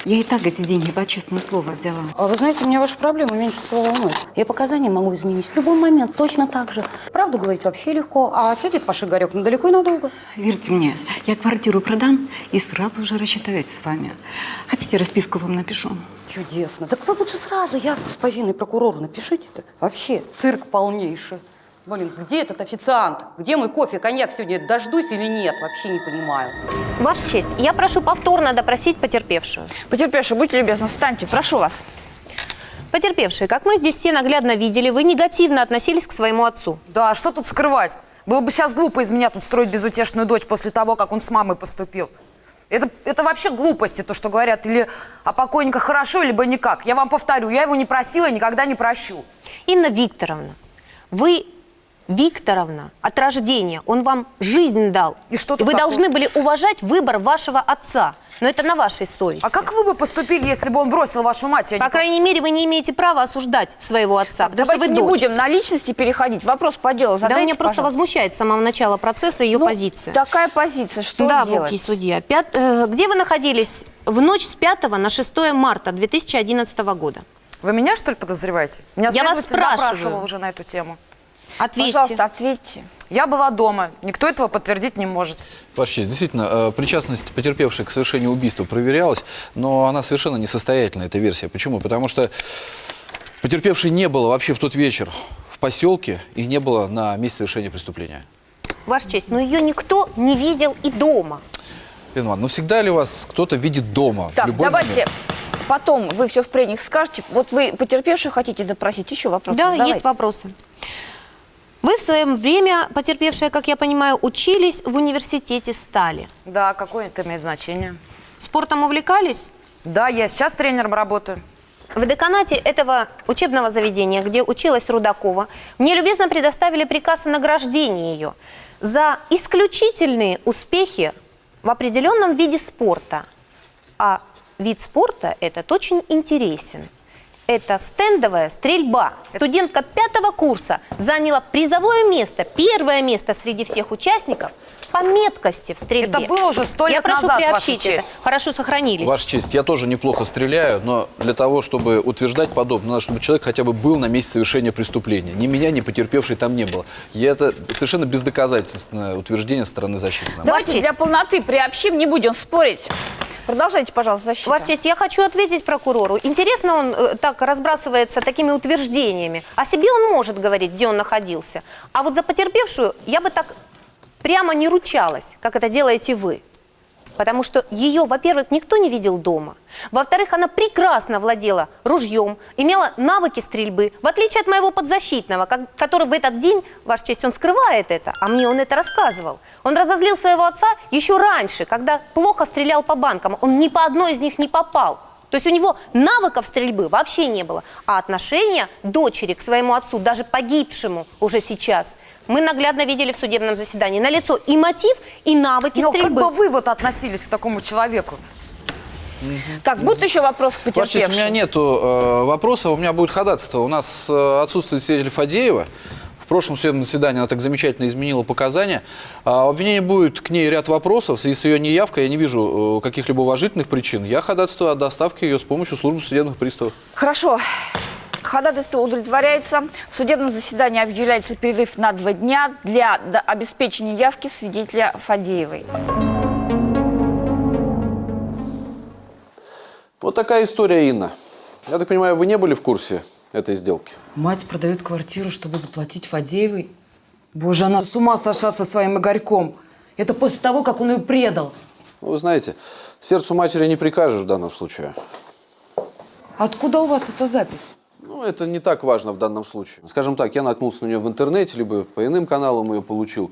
Я и так эти деньги по честное слово взяла. А вы знаете, меня ваши проблемы меньше всего волнуют. Я показания могу изменить в любой момент, точно так же. Правду говорить вообще легко, а сидит ваш Игорек недалеко и надолго. Верьте мне, я квартиру продам и сразу же рассчитаюсь с вами. Хотите, расписку вам напишу? Чудесно. Так вы лучше сразу явку с повинной прокурору напишите-то. Вообще цирк полнейший. Блин, где этот официант? Где мой кофе, коньяк сегодня? Дождусь или нет? Вообще не понимаю. Ваша честь, я прошу повторно допросить потерпевшую. Потерпевшая, будьте любезны, встаньте, прошу вас. Потерпевшие, как мы здесь все наглядно видели, вы негативно относились к своему отцу. Да, что тут скрывать? Было бы сейчас глупо из меня тут строить безутешную дочь после того, как он с мамой поступил. Это вообще глупости, то, что говорят, или о покойниках хорошо, либо никак. Я вам повторю, я его не простила и никогда не прощу. Инна Викторовна, вы... Викторовна, от рождения он вам жизнь дал. И что вы должны были уважать выбор вашего отца. Но это на вашей совести. А как вы бы поступили, если бы он бросил вашу мать? По крайней мере, вы не имеете права осуждать своего отца. Потому что вы не будем на личности переходить. Вопрос по делу задайте, да, меня просто возмущает с самого начала процесса ее позиция. Такая позиция, что да, делать? Да, судья. Где вы находились в ночь с 5 на 6 марта 2011 года? Вы меня, что ли, подозреваете? Меня я вас спрашивал уже на эту тему. Ответьте. Пожалуйста, ответьте. Я была дома. Никто этого подтвердить не может. Ваша честь, действительно, причастность потерпевшей к совершению убийства проверялась, но она совершенно несостоятельна, эта версия. Почему? Потому что потерпевшей не было вообще в тот вечер в поселке и не было на месте совершения преступления. Ваша честь, но ее никто не видел и дома. Лена Ивановна, ну всегда ли вас кто-то видит дома? Так, давайте... Потом вы все впредь скажете. Вот вы потерпевшую хотите допросить? Еще вопросы? Да, есть вопросы. Вы в свое время, потерпевшая, как я понимаю, учились в университете Стали. Да, какое это имеет значение? Спортом увлекались? Да, я сейчас тренером работаю. В деканате этого учебного заведения, где училась Рудакова, мне любезно предоставили приказ о награждении ее за исключительные успехи в определенном виде спорта. А вид спорта этот очень интересен. Это стендовая стрельба. Студентка 5-го курса заняла призовое место, первое место среди всех участников по меткости в стрельбе. Это было уже 100 лет назад, я прошу приобщить это. Хорошо сохранились. Ваша честь, я тоже неплохо стреляю, но для того, чтобы утверждать подобное, надо, чтобы человек хотя бы был на месте совершения преступления. Ни меня, ни потерпевшей там не было. И это совершенно бездоказательственное утверждение со стороны защиты. Давайте для полноты приобщим, не будем спорить. Продолжайте, пожалуйста, защиту. Ваша честь, я хочу ответить прокурору. Интересно, он так разбрасывается такими утверждениями. О себе он может говорить, где он находился. А вот за потерпевшую я бы так прямо не ручалась, как это делаете вы. Потому что ее, во-первых, никто не видел дома. Во-вторых, она прекрасно владела ружьем, имела навыки стрельбы, в отличие от моего подзащитного, который в этот день, Ваша честь, он скрывает это, а мне он это рассказывал. Он разозлил своего отца еще раньше, когда плохо стрелял по банкам. Он ни по одной из них не попал. То есть у него навыков стрельбы вообще не было. А отношение дочери к своему отцу, даже погибшему уже сейчас, мы наглядно видели в судебном заседании. Налицо и мотив, и навыки стрельбы. Как бы вы вот относились к такому человеку? Так, будут еще вопросы к потерпевшим? Ваша честь, у меня нету вопросов, у меня будет ходатайство. У нас отсутствует свидетель Фадеева. В прошлом судебном заседании она так замечательно изменила показания. У обвинения будет к ней ряд вопросов. В связи с ее неявкой я не вижу каких-либо уважительных причин. Я ходатайствую о доставке ее с помощью службы судебных приставов. Хорошо. Ходатайство удовлетворяется. В судебном заседании объявляется перерыв на 2 дня для обеспечения явки свидетеля Фадеевой. Вот такая история, Инна. Я так понимаю, вы не были в курсе этой сделки? Мать продает квартиру, чтобы заплатить Фадеевой. Боже, она с ума сошла со своим Игорьком. Это после того, как он ее предал. Ну, вы знаете, сердцу матери не прикажешь в данном случае. Откуда у вас эта запись? Ну, это не так важно в данном случае. Скажем так, я наткнулся на нее в интернете, либо по иным каналам ее получил.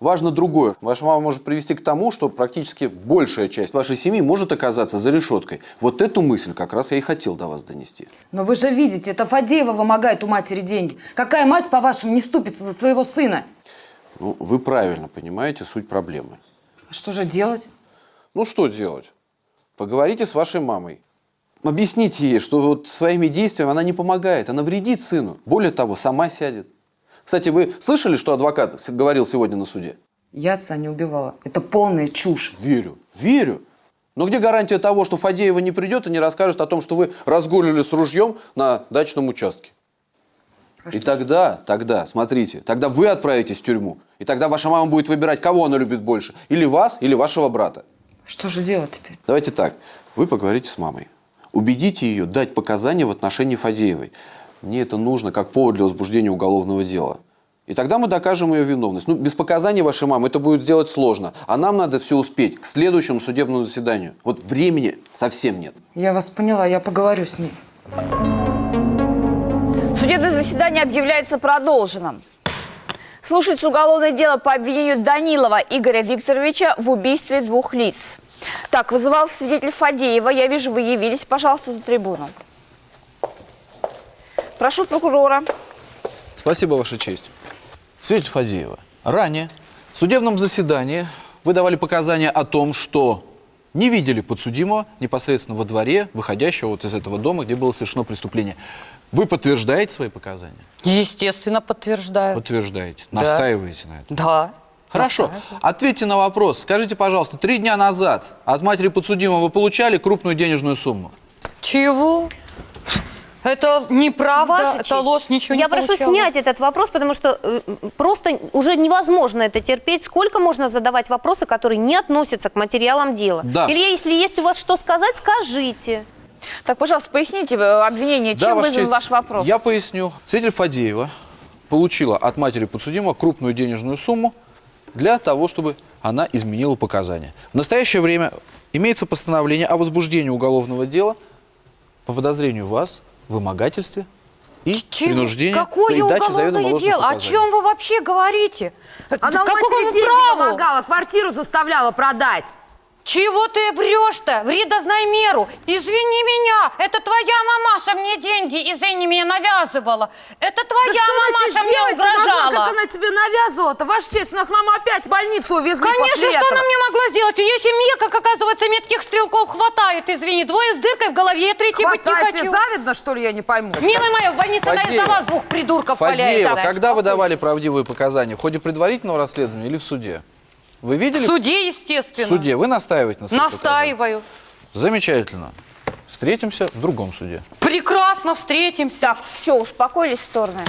Важно другое. Ваша мама может привести к тому, что практически большая часть вашей семьи может оказаться за решеткой. Вот эту мысль как раз я и хотел до вас донести. Но вы же видите, это Фадеева вымогает у матери деньги. Какая мать, по-вашему, не ступится за своего сына? Ну, вы правильно понимаете суть проблемы. А что же делать? Ну, что делать? Поговорите с вашей мамой. Объясните ей, что вот своими действиями она не помогает, она вредит сыну. Более того, сама сядет. Кстати, вы слышали, что адвокат говорил сегодня на суде? Я отца не убивала. Это полная чушь. Верю, верю. Но где гарантия того, что Фадеева не придет и не расскажет о том, что вы разгуливали с ружьем на дачном участке? И тогда, смотрите, тогда вы отправитесь в тюрьму. И тогда ваша мама будет выбирать, кого она любит больше. Или вас, или вашего брата. Что же делать теперь? Давайте так. Вы поговорите с мамой. Убедите ее дать показания в отношении Фадеевой. Мне это нужно как повод для возбуждения уголовного дела. И тогда мы докажем ее виновность. Ну, без показаний вашей мамы это будет сделать сложно. А нам надо все успеть к следующему судебному заседанию. Вот времени совсем нет. Я вас поняла, я поговорю с ней. Судебное заседание объявляется продолженным. Слушается уголовное дело по обвинению Данилова Игоря Викторовича в убийстве 2 лиц. Так, вызывался свидетель Фадеева. Я вижу, вы явились. Пожалуйста, за трибуну. Прошу прокурора. Спасибо, Ваша честь. Свидетель Фадеева, ранее в судебном заседании вы давали показания о том, что не видели подсудимого непосредственно во дворе, выходящего вот из этого дома, где было совершено преступление. Вы подтверждаете свои показания? Естественно, подтверждаю. Подтверждаете. Да. Настаиваете на этом? Да. Хорошо. Ответьте на вопрос. Скажите, пожалуйста, 3 дня назад от матери подсудимого вы получали крупную денежную сумму? Чего? Это неправда, Ваша это честь, ложь, ничего не Я прошу получала. снять этот вопрос, потому что просто уже невозможно это терпеть. Сколько можно задавать вопросы, которые не относятся к материалам дела? Да. Или если есть у вас что сказать, скажите. Так, пожалуйста, поясните обвинение, чем Ваша вызван честь, ваш вопрос? Я поясню. Свидетель Фадеева получила от матери подсудимого крупную денежную сумму для того, чтобы она изменила показания. В настоящее время имеется постановление о возбуждении уголовного дела по подозрению вас в вымогательстве и принуждении Какое при даче заведомо уголовное ложных дело? О показаний. чем вы вообще говорите? Она у Какому матери деньги праву? помогала, квартиру заставляла продать. Чего ты врешь-то? Ври да знай меру. Извини меня, это твоя мамаша мне деньги, извини, меня навязывала. Это твоя мамаша мне угрожала. Как она тебе навязывала-то? Ваша честь, у нас мама опять в больницу увезли Конечно, после что этого. она мне могла сделать? В ее семье, как оказывается, метких стрелков хватает, извини. 2 с дыркой в голове, я 3-й быть не Хватайте хочу. завидно, что ли, я не пойму? Милая моя, в больнице она из-за вас 2 придурков Фадеева, валяется. когда вы давали правдивые показания? В ходе предварительного расследования или в суде? Вы видели? В суде, естественно. В суде. Вы настаиваете на своих Настаиваю. показаниях? Замечательно. Встретимся в другом суде. Прекрасно, встретимся. Так, все, успокоились стороны.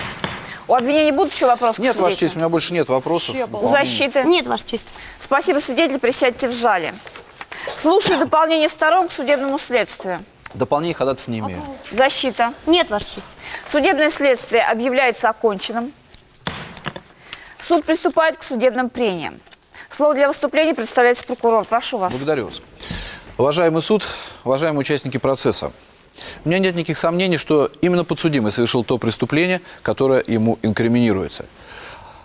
У обвинения будут еще вопросы? Нет, Ваша честь, у меня больше нет вопросов. У защиты? Нет, Ваша честь. Спасибо, свидетели, присядьте в зале. Слушаю дополнение сторон к судебному следствию. Дополнение ходатайства не имею. Защита? Нет, Ваша честь. Судебное следствие объявляется оконченным. Суд приступает к судебным прениям. Слово для выступления представляется прокурор. Прошу вас. Благодарю вас. Уважаемый суд, уважаемые участники процесса, у меня нет никаких сомнений, что именно подсудимый совершил то преступление, которое ему инкриминируется.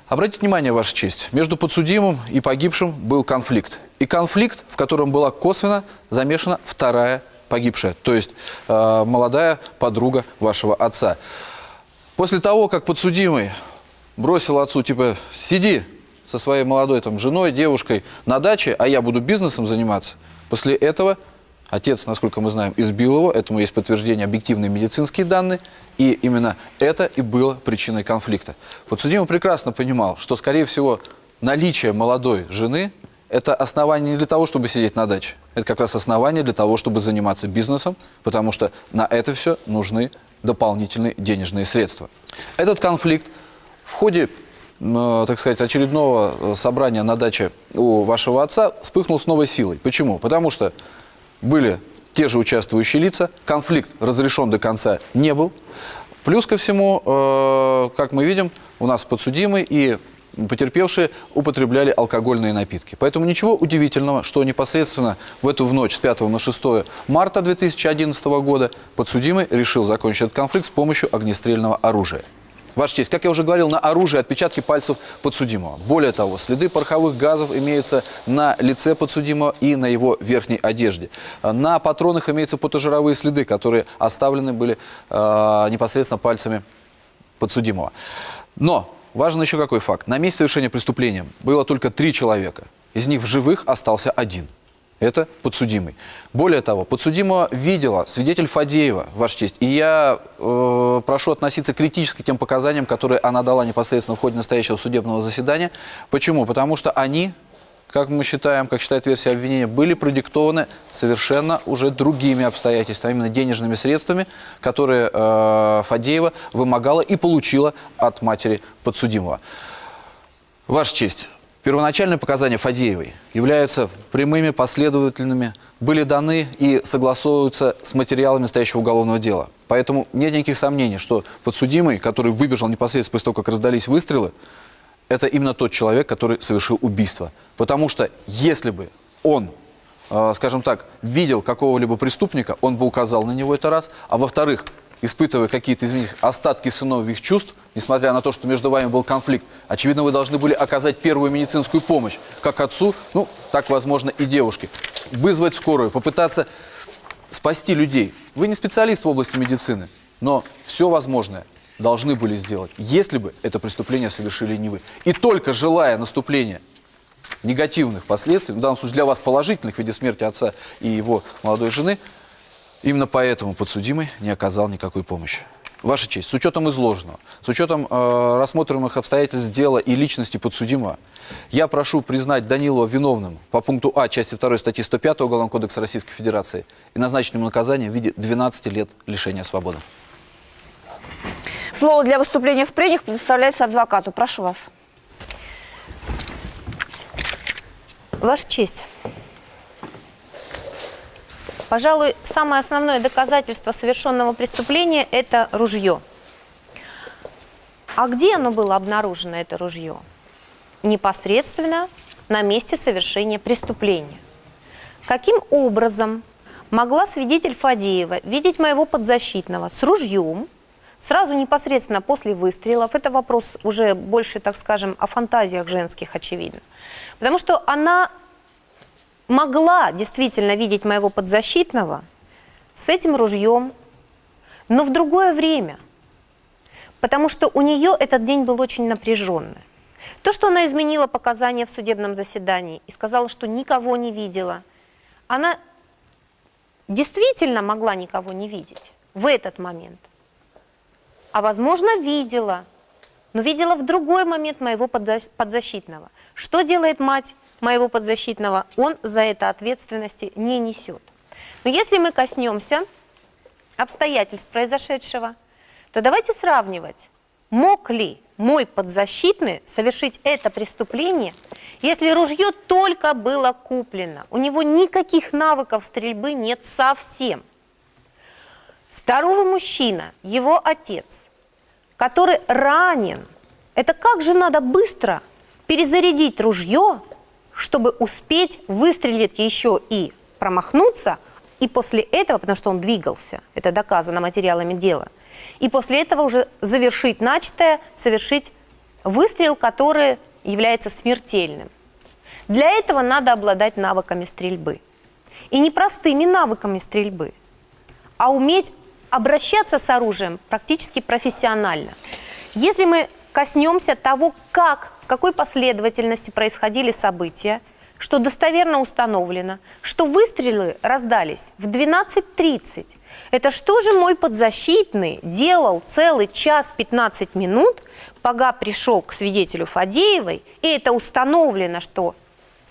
Обратите внимание, Ваша честь, между подсудимым и погибшим был конфликт. И конфликт, в котором была косвенно замешана 2-я погибшая, то есть молодая подруга вашего отца. После того, как подсудимый бросил отцу, типа, сиди со своей молодой женой, девушкой на даче, а я буду бизнесом заниматься. После этого отец, насколько мы знаем, избил его. Этому есть подтверждение, объективные медицинские данные. И именно это и было причиной конфликта. Подсудимый прекрасно понимал, что, скорее всего, наличие молодой жены – это основание не для того, чтобы сидеть на даче. Это как раз основание для того, чтобы заниматься бизнесом, потому что на это все нужны дополнительные денежные средства. Этот конфликт в ходе, так сказать, очередного собрания на даче у вашего отца вспыхнул с новой силой. Почему? Потому что были те же участвующие лица, конфликт разрешен до конца не был. Плюс ко всему, как мы видим, у нас подсудимый и потерпевшие употребляли алкогольные напитки. Поэтому ничего удивительного, что непосредственно в эту ночь с 5 на 6 марта 2011 года подсудимый решил закончить этот конфликт с помощью огнестрельного оружия. Ваша честь, как я уже говорил, на оружии отпечатки пальцев подсудимого. Более того, следы пороховых газов имеются на лице подсудимого и на его верхней одежде. На патронах имеются потожировые следы, которые оставлены были непосредственно пальцами подсудимого. Но важен еще какой факт. На месте совершения преступления было только 3 человека. Из них в живых остался 1. Это подсудимый. Более того, подсудимого видела свидетель Фадеева, Ваша честь. И я прошу относиться критически к тем показаниям, которые она дала непосредственно в ходе настоящего судебного заседания. Почему? Потому что они, как мы считаем, как считает версия обвинения, были продиктованы совершенно уже другими обстоятельствами, именно денежными средствами, которые Фадеева вымогала и получила от матери подсудимого. Ваша честь. Первоначальные показания Фадеевой являются прямыми, последовательными, были даны и согласовываются с материалами настоящего уголовного дела. Поэтому нет никаких сомнений, что подсудимый, который выбежал непосредственно после того, как раздались выстрелы, это именно тот человек, который совершил убийство. Потому что если бы он, скажем так, видел какого-либо преступника, он бы указал на него, это раз. А во-вторых, испытывая какие-то, извините, остатки сыновьих чувств, несмотря на то, что между вами был конфликт, очевидно, вы должны были оказать первую медицинскую помощь, как отцу, ну, так, возможно, и девушке. Вызвать скорую, попытаться спасти людей. Вы не специалист в области медицины, но все возможное должны были сделать, если бы это преступление совершили не вы. И только желая наступления негативных последствий, в данном случае для вас положительных в виде смерти отца и его молодой жены, именно поэтому подсудимый не оказал никакой помощи. Ваша честь, с учетом изложенного, с учетом рассмотренных обстоятельств дела и личности подсудимого, я прошу признать Данилова виновным по пункту А части 2 статьи 105 Уголовного кодекса Российской Федерации и назначить ему наказание в виде 12 лет лишения свободы. Слово для выступления в прениях предоставляется адвокату. Прошу вас. Ваша честь. Пожалуй, самое основное доказательство совершенного преступления – это ружье. А где оно было обнаружено, это ружье? Непосредственно на месте совершения преступления. Каким образом могла свидетель Фадеева видеть моего подзащитного с ружьем сразу непосредственно после выстрелов? Это вопрос уже больше, так скажем, о фантазиях женских, очевидно. Потому что она могла действительно видеть моего подзащитного с этим ружьем, но в другое время, потому что у нее этот день был очень напряженный. То, что она изменила показания в судебном заседании и сказала, что никого не видела, она действительно могла никого не видеть в этот момент. А возможно, видела, но видела в другой момент моего подзащитного. Что делает мать моего подзащитного? Он за это ответственности не несет. Но если мы коснемся обстоятельств произошедшего, то давайте сравнивать, мог ли мой подзащитный совершить это преступление, если ружье только было куплено. У него никаких навыков стрельбы нет совсем. Здоровый мужчина, его отец, который ранен, это как же надо быстро перезарядить ружье, чтобы успеть выстрелить еще и промахнуться, и после этого, потому что он двигался, это доказано материалами дела, и после этого уже завершить начатое, совершить выстрел, который является смертельным. Для этого надо обладать навыками стрельбы. И не простыми навыками стрельбы, а уметь обращаться с оружием практически профессионально. Если мы коснемся того, в какой последовательности происходили события, что достоверно установлено, что выстрелы раздались в 12:30. Это что же мой подзащитный делал целый час 15 минут, пока пришел к свидетелю Фадеевой, и это установлено, что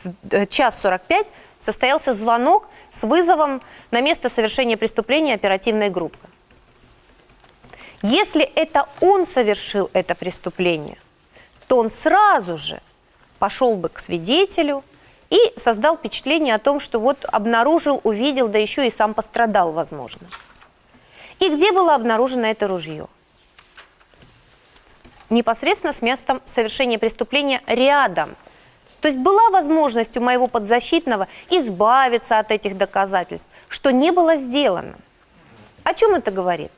в час 45 состоялся звонок с вызовом на место совершения преступления оперативной группы. Если это он совершил это преступление, то он сразу же пошел бы к свидетелю и создал впечатление о том, что вот обнаружил, увидел, да еще и сам пострадал, возможно. И где было обнаружено это ружье? Непосредственно с местом совершения преступления рядом. То есть была возможность у моего подзащитного избавиться от этих доказательств, что не было сделано. О чем это говорит?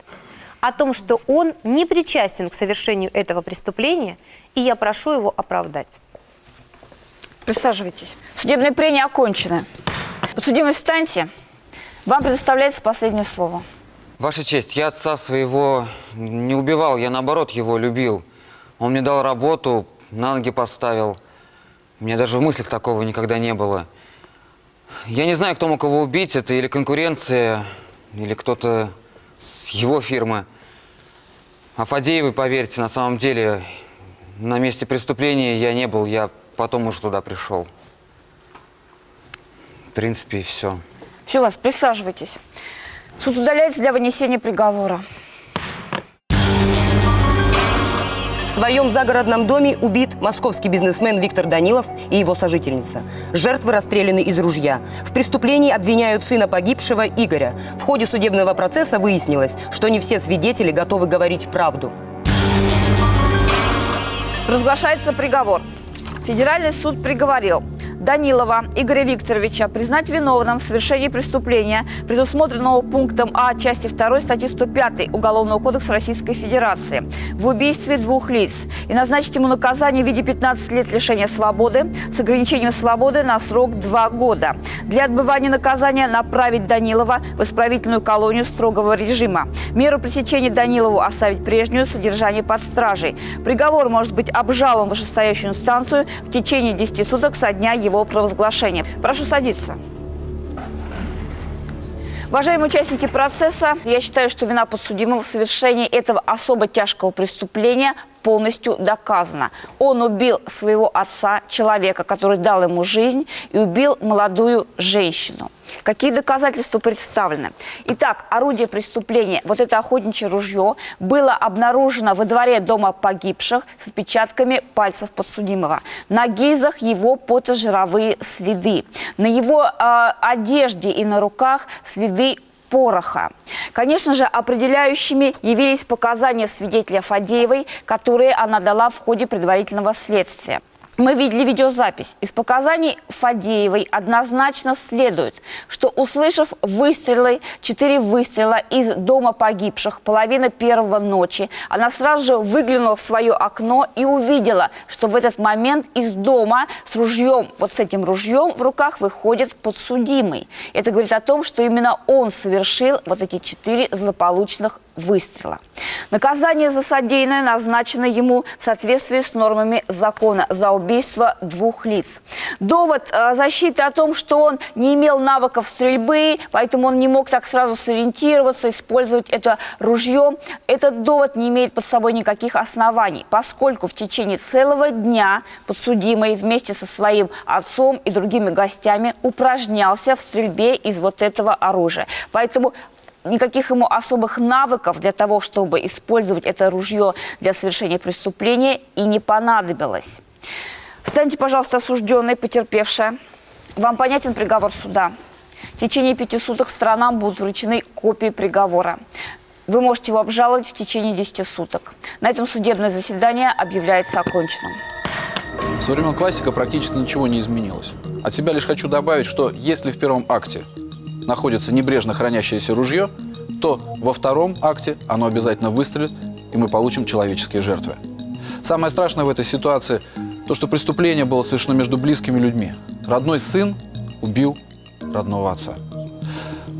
О том, что он не причастен к совершению этого преступления, и я прошу его оправдать. Присаживайтесь. Судебные прения окончены. Подсудимый, встаньте. Вам предоставляется последнее слово. Ваша честь, я отца своего не убивал, я наоборот его любил. Он мне дал работу, на ноги поставил. У меня даже в мыслях такого никогда не было. Я не знаю, кто мог его убить. Это или конкуренция, или кто-то с его фирмы. А Фадеевой, поверьте, на самом деле, на месте преступления я не был. Я потом уже туда пришел. В принципе, и все. Все, вас, присаживайтесь. Суд удаляется для вынесения приговора. В своем загородном доме убит московский бизнесмен Виктор Данилов и его сожительница. Жертвы расстреляны из ружья. В преступлении обвиняют сына погибшего Игоря. В ходе судебного процесса выяснилось, что не все свидетели готовы говорить правду. Разглашается приговор. Федеральный суд приговорил Данилова Игоря Викторовича признать виновным в совершении преступления, предусмотренного пунктом А части 2 статьи 105 Уголовного кодекса Российской Федерации, в убийстве 2 лиц и назначить ему наказание в виде 15 лет лишения свободы с ограничением свободы на срок 2 года. Для отбывания наказания направить Данилова в исправительную колонию строгого режима. Меру пресечения Данилову оставить прежнюю, содержание под стражей. Приговор может быть обжалован в вышестоящую инстанцию в течение 10 суток со дня его провозглашения. Прошу садиться. Уважаемые участники процесса, я считаю, что вина подсудимого в совершении этого особо тяжкого преступления полностью доказана. Он убил своего отца, человека, который дал ему жизнь, и убил молодую женщину. Какие доказательства представлены? Итак, орудие преступления, вот это охотничье ружье, было обнаружено во дворе дома погибших с отпечатками пальцев подсудимого. На гильзах его потожировые следы. На его одежде и на руках следы пороха. Конечно же, определяющими явились показания свидетеля Фадеевой, которые она дала в ходе предварительного следствия. Мы видели видеозапись. Из показаний Фадеевой однозначно следует, что, услышав выстрелы, 4 выстрела из дома погибших, половина 1-го ночи, она сразу же выглянула в свое окно и увидела, что в этот момент из дома с ружьем, вот с этим ружьем в руках выходит подсудимый. Это говорит о том, что именно он совершил вот эти 4 злополучных выстрела. Наказание за содеянное назначено ему в соответствии с нормами закона за убийство 2 лиц. Довод защиты о том, что он не имел навыков стрельбы, поэтому он не мог так сразу сориентироваться, использовать это ружье, этот довод не имеет под собой никаких оснований, поскольку в течение целого дня подсудимый вместе со своим отцом и другими гостями упражнялся в стрельбе из вот этого оружия. Поэтому никаких ему особых навыков для того, чтобы использовать это ружье для совершения преступления, и не понадобилось. Встаньте, пожалуйста, осужденные, потерпевшая. Вам понятен приговор суда? В течение 5 суток сторонам будут вручены копии приговора. Вы можете его обжаловать в течение 10 суток. На этом судебное заседание объявляется оконченным. Со времен классика практически ничего не изменилось. От себя лишь хочу добавить, что если в первом акте находится небрежно хранящееся ружье, то во втором акте оно обязательно выстрелит, и мы получим человеческие жертвы. Самое страшное в этой ситуации – то, что преступление было совершено между близкими людьми. Родной сын убил родного отца.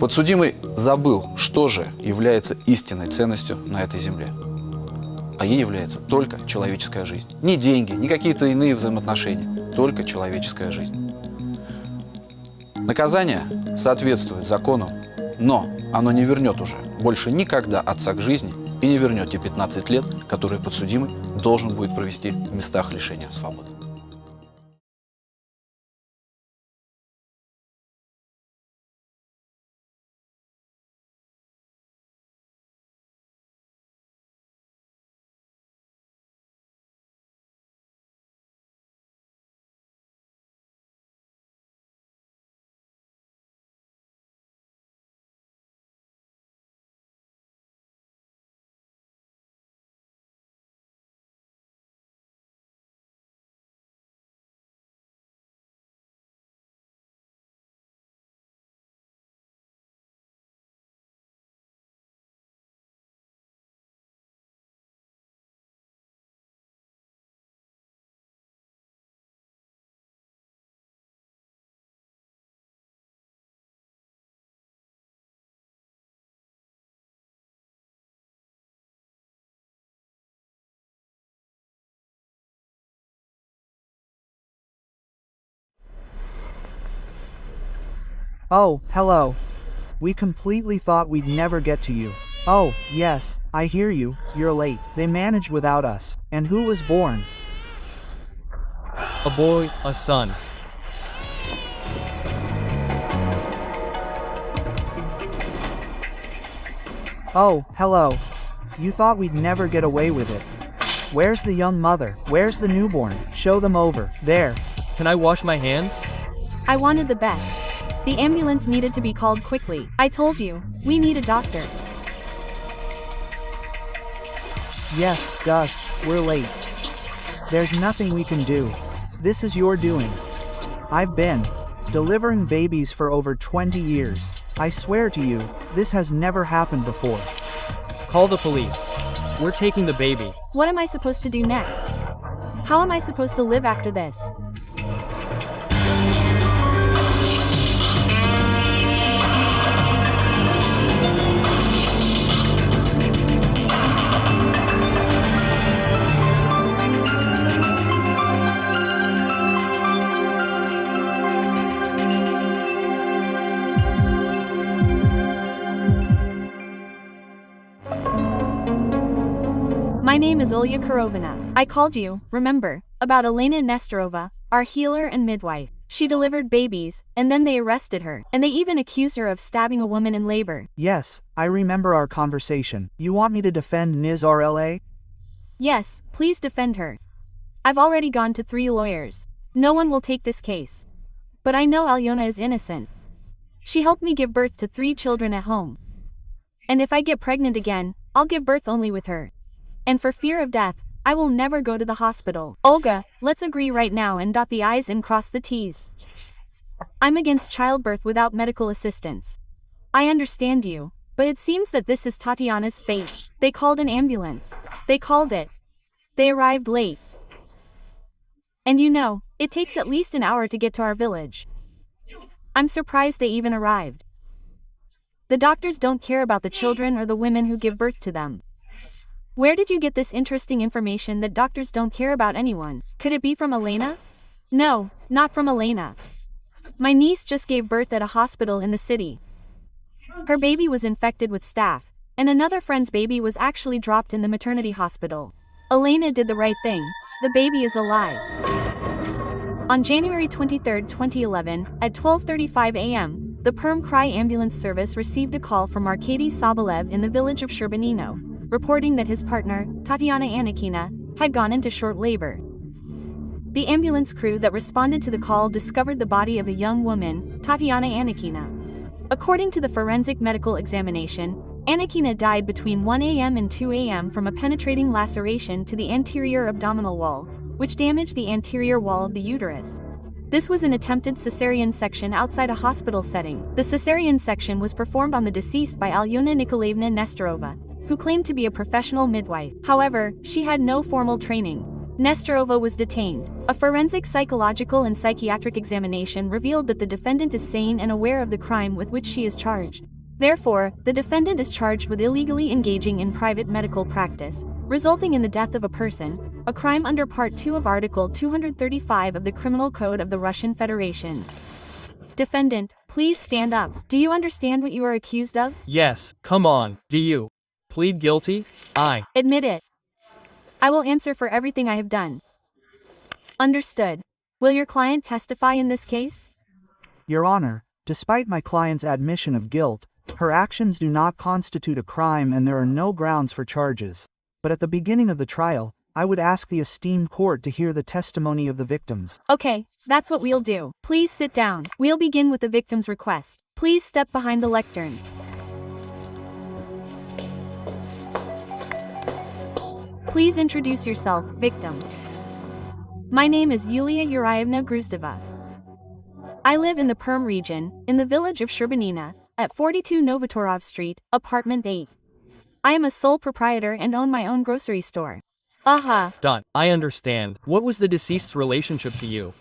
Подсудимый забыл, что же является истинной ценностью на этой земле. А ей является только человеческая жизнь. Не деньги, не какие-то иные взаимоотношения, только человеческая жизнь. Наказание соответствует закону, но оно не вернет уже больше никогда отца к жизни и не вернет те 15 лет, которые подсудимый должен будет провести в местах лишения свободы. Oh, hello. We completely thought we'd never get to you. Oh, yes, I hear you, you're late. They managed without us. And who was born? A boy, a son. Oh, hello. You thought we'd never get away with it. Where's the young mother? Where's the newborn? Show them over. There. Can I wash my hands? I wanted the best. The ambulance needed to be called quickly. I told you, we need a doctor. Yes, Gus, we're late. There's nothing we can do. This is your doing. I've been delivering babies for over 20 years. I swear to you, this has never happened before. Call the police. We're taking the baby. What am I supposed to do next? How am I supposed to live after this? My name is Olya Korovina. I called you, remember, about Elena Nestorova, our healer and midwife. She delivered babies, and then they arrested her, and they even accused her of stabbing a woman in labor. Yes, I remember our conversation. You want me to defend Ms. RLA? Yes, please defend her. I've already gone to 3 lawyers. No one will take this case. But I know Alyona is innocent. She helped me give birth to 3 children at home. And if I get pregnant again, I'll give birth only with her. And for fear of death, I will never go to the hospital. Olga, let's agree right now and dot the I's and cross the T's. I'm against childbirth without medical assistance. I understand you, but it seems that this is Tatiana's fate. They called an ambulance. They called it. They arrived late. And you know, it takes at least an hour to get to our village. I'm surprised they even arrived. The doctors don't care about the children or the women who give birth to them. Where did you get this interesting information that doctors don't care about anyone? Could it be from Elena? No, not from Elena. My niece just gave birth at a hospital in the city. Her baby was infected with staph, and another friend's baby was actually dropped in the maternity hospital. Elena did the right thing. The baby is alive. On January 23, 2011, at 12:35 a.m., the Perm Cry ambulance service received a call from Arkady Sobolev in the village of Sherbinino, reporting that his partner, Tatiana Anakina, had gone into short labor. The ambulance crew that responded to the call discovered the body of a young woman, Tatiana Anakina. According to the forensic medical examination, Anakina died between 1 a.m. and 2 a.m. from a penetrating laceration to the anterior abdominal wall, which damaged the anterior wall of the uterus. This was an attempted cesarean section outside a hospital setting. The cesarean section was performed on the deceased by Alyona Nikolaevna Nestorova, who claimed to be a professional midwife. However, she had no formal training. Nestorova was detained. A forensic psychological and psychiatric examination revealed that the defendant is sane and aware of the crime with which she is charged. Therefore, the defendant is charged with illegally engaging in private medical practice, resulting in the death of a person, a crime under Part 2 of Article 235 of the Criminal Code of the Russian Federation. Defendant, please stand up. Do you understand what you are accused of? Yes, come on, do you plead guilty? I admit it. I will answer for everything I have done. Understood. Will your client testify in this case? Your Honor, despite my client's admission of guilt, her actions do not constitute a crime and there are no grounds for charges. But at the beginning of the trial, I would ask the esteemed court to hear the testimony of the victims. Okay, that's what we'll do. Please sit down. We'll begin with the victim's request. Please step behind the lectern. Please introduce yourself, victim. My name is Yulia Yuraevna Gruzdeva. I live in the Perm region, in the village of Sherbinina, at 42 Novotorov Street, apartment 8. I am a sole proprietor and own my own grocery store. Aha. I understand. What was the deceased's relationship to you?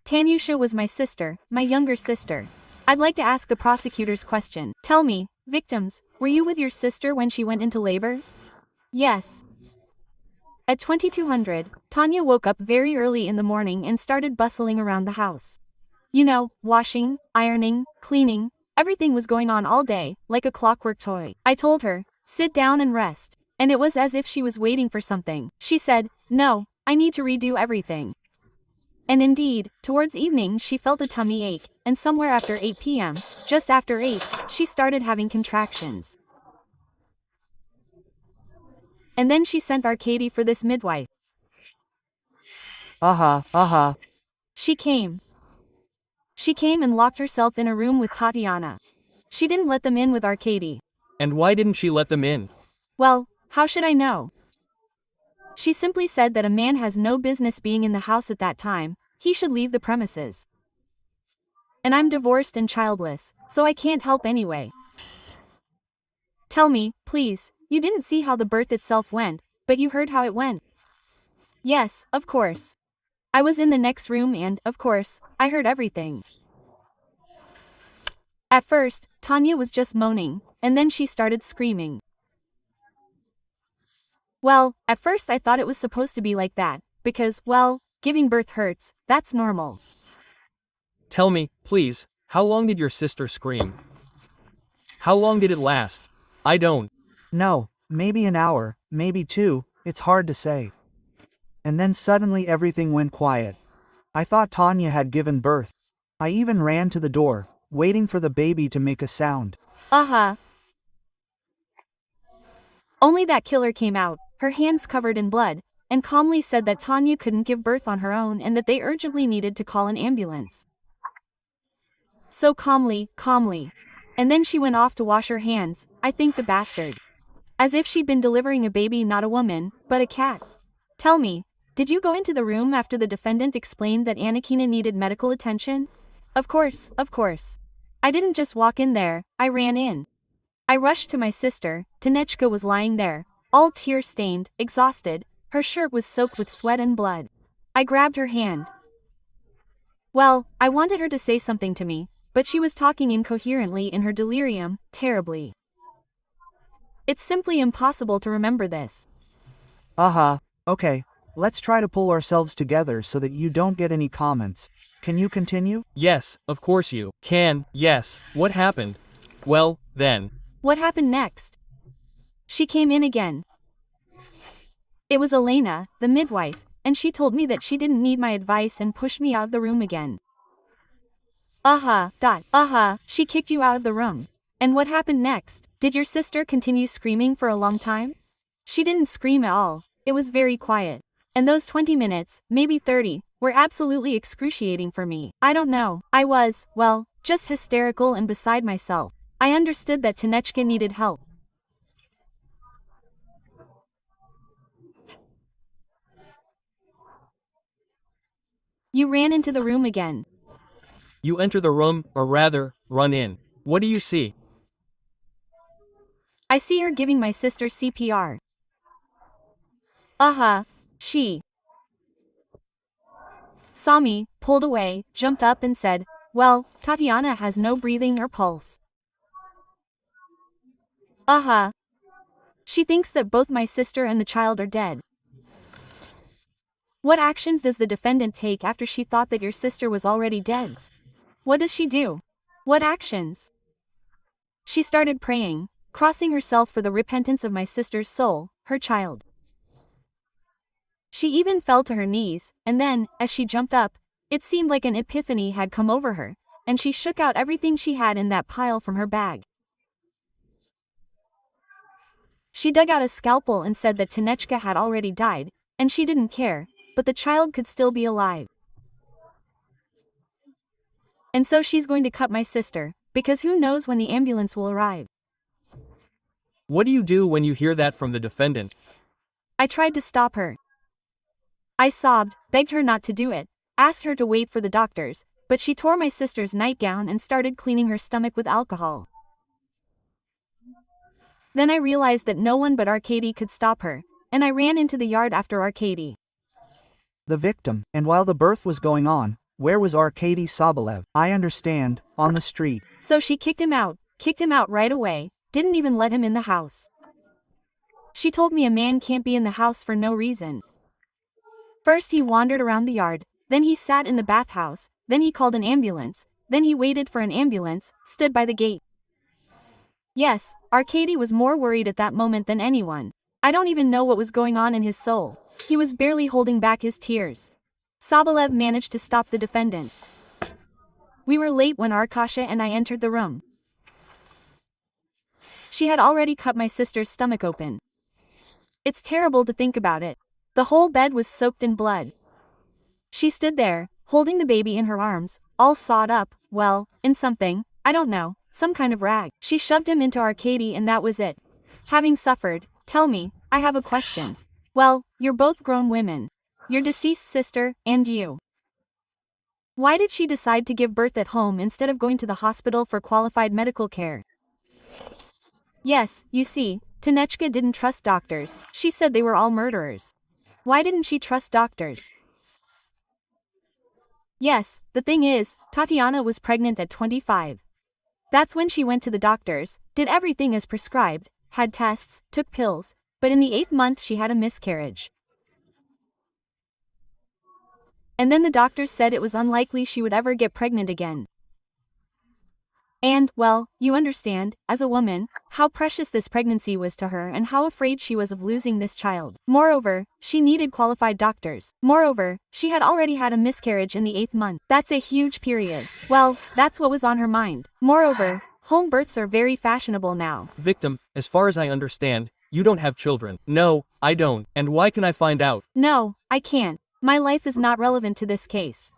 Tanyusha was my sister, my younger sister. I'd like to ask the prosecutor's question. Tell me, victims, were you with your sister when she went into labor? Yes. At 2200, Tanya woke up very early in the morning and started bustling around the house. You know, washing, ironing, cleaning, everything was going on all day, like a clockwork toy. I told her, sit down and rest, and it was as if she was waiting for something. She said, no, I need to redo everything. And indeed, towards evening she felt a tummy ache, and somewhere after 8 p.m., just after 8, she started having contractions. And then she sent Arcady for this midwife. She came. She came and locked herself in a room with Tatiana. She didn't let them in with Arcady. And why didn't she let them in? Well, how should I know? She simply said that a man has no business being in the house at that time, he should leave the premises. And I'm divorced and childless, so I can't help anyway. Tell me, please, you didn't see how the birth itself went, but you heard how it went. Yes, of course. I was in the next room and, of course, I heard everything. At first, Tanya was just moaning, and then she started screaming. Well, at first I thought it was supposed to be like that, because, well, giving birth hurts, that's normal. Tell me, please, how long did your sister scream? How long did it last? I don't. No, maybe an hour, maybe 2, it's hard to say. And then suddenly everything went quiet. I thought Tanya had given birth. I even ran to the door, waiting for the baby to make a sound. Only that killer came out, her hands covered in blood, and calmly said that Tanya couldn't give birth on her own and that they urgently needed to call an ambulance. So calmly. And then she went off to wash her hands, I think the bastard. As if she'd been delivering a baby, not a woman, but a cat. Tell me, did you go into the room after the defendant explained that Anakina needed medical attention? Of course. I didn't just walk in there, I ran in. I rushed to my sister. Tanechka was lying there, all tear-stained, exhausted, her shirt was soaked with sweat and blood. I grabbed her hand. Well, I wanted her to say something to me, but she was talking incoherently in her delirium, terribly. It's simply impossible to remember this. Okay, let's try to pull ourselves together so that you don't get any comments. Can you continue? Yes, of course you can, yes. What happened? Well, then. What happened next? She came in again. It was Elena, the midwife, and she told me that she didn't need my advice and pushed me out of the room again. She kicked you out of the room. And what happened next? Did your sister continue screaming for a long time? She didn't scream at all, it was very quiet. And those 20 minutes, maybe 30, were absolutely excruciating for me. I don't know, I was, well, just hysterical and beside myself. I understood that Tanechka needed help. You ran into the room again. You enter the room, or rather, run in. What do you see? I see her giving my sister CPR. She saw me, pulled away, jumped up and said, well, Tatiana has no breathing or pulse. She thinks that both my sister and the child are dead. What actions does the defendant take after she thought that your sister was already dead? What does she do? What actions? She started praying, crossing herself for the repentance of my sister's soul, her child. She even fell to her knees, and then, as she jumped up, it seemed like an epiphany had come over her, and she shook out everything she had in that pile from her bag. She dug out a scalpel and said that Tanechka had already died, and she didn't care, but the child could still be alive. And so she's going to cut my sister, because who knows when the ambulance will arrive. What do you do when you hear that from the defendant? I tried to stop her. I sobbed, begged her not to do it, asked her to wait for the doctors, but she tore my sister's nightgown and started cleaning her stomach with alcohol. Then I realized that no one but Arcady could stop her, and I ran into the yard after Arcady. The victim, and while the birth was going on, where was Arcady Sobolev? I understand, on the street. So she kicked him out right away, didn't even let him in the house. She told me a man can't be in the house for no reason. First he wandered around the yard, then he sat in the bathhouse, then he called an ambulance, then he waited for an ambulance, stood by the gate. Yes, Arkady was more worried at that moment than anyone. I don't even know what was going on in his soul. He was barely holding back his tears. Sobolev managed to stop the defendant. We were late when Arkacha and I entered the room. She had already cut my sister's stomach open. It's terrible to think about it. The whole bed was soaked in blood. She stood there, holding the baby in her arms, all sawed up, well, in something, I don't know, some kind of rag. She shoved him into Arkady and that was it. Having suffered, tell me, I have a question. Well, you're both grown women. Your deceased sister, and you. Why did she decide to give birth at home instead of going to the hospital for qualified medical care? Yes, you see, Tanechka didn't trust doctors. She said they were all murderers. Why didn't she trust doctors? Yes, the thing is, Tatiana was pregnant at 25. That's when she went to the doctors, did everything as prescribed, had tests, took pills, but in the 8th month she had a miscarriage. And then the doctors said it was unlikely she would ever get pregnant again. And, well, you understand, as a woman, how precious this pregnancy was to her and how afraid she was of losing this child. Moreover, she needed qualified doctors. Moreover, she had already had a miscarriage in the 8th month. That's a huge period. Well, that's what was on her mind. Moreover, home births are very fashionable now. Victim, as far as I understand, you don't have children. No, I don't. And why can I find out? No, I can't. My life is not relevant to this case.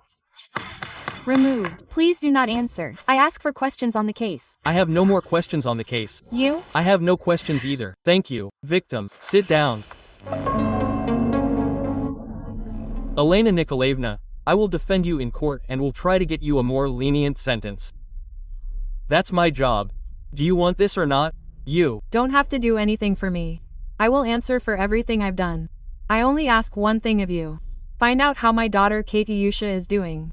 Removed. Please do not answer. I ask for questions on the case. I have no more questions on the case. You? I have no questions either. Thank you. Victim, sit down. Elena Nikolaevna, I will defend you in court and will try to get you a more lenient sentence. That's my job. Do you want this or not? You. Don't have to do anything for me. I will answer for everything I've done. I only ask one thing of you. Find out how my daughter Katyusha is doing.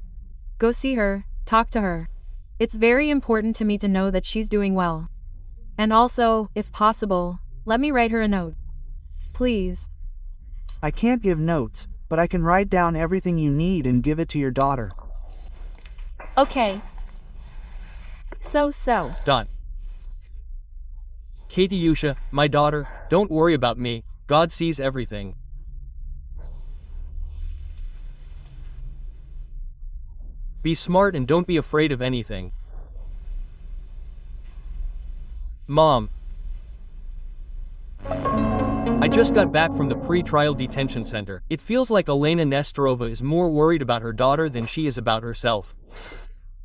Go see her, talk to her. It's very important to me to know that she's doing well. And also, if possible, let me write her a note. Please. I can't give notes, but I can write down everything you need and give it to your daughter. Okay. So. Done. Katyusha, my daughter, don't worry about me. God sees everything. Be smart and don't be afraid of anything. Mom. I just got back from the pre-trial detention center. It feels like Elena Nestorova is more worried about her daughter than she is about herself.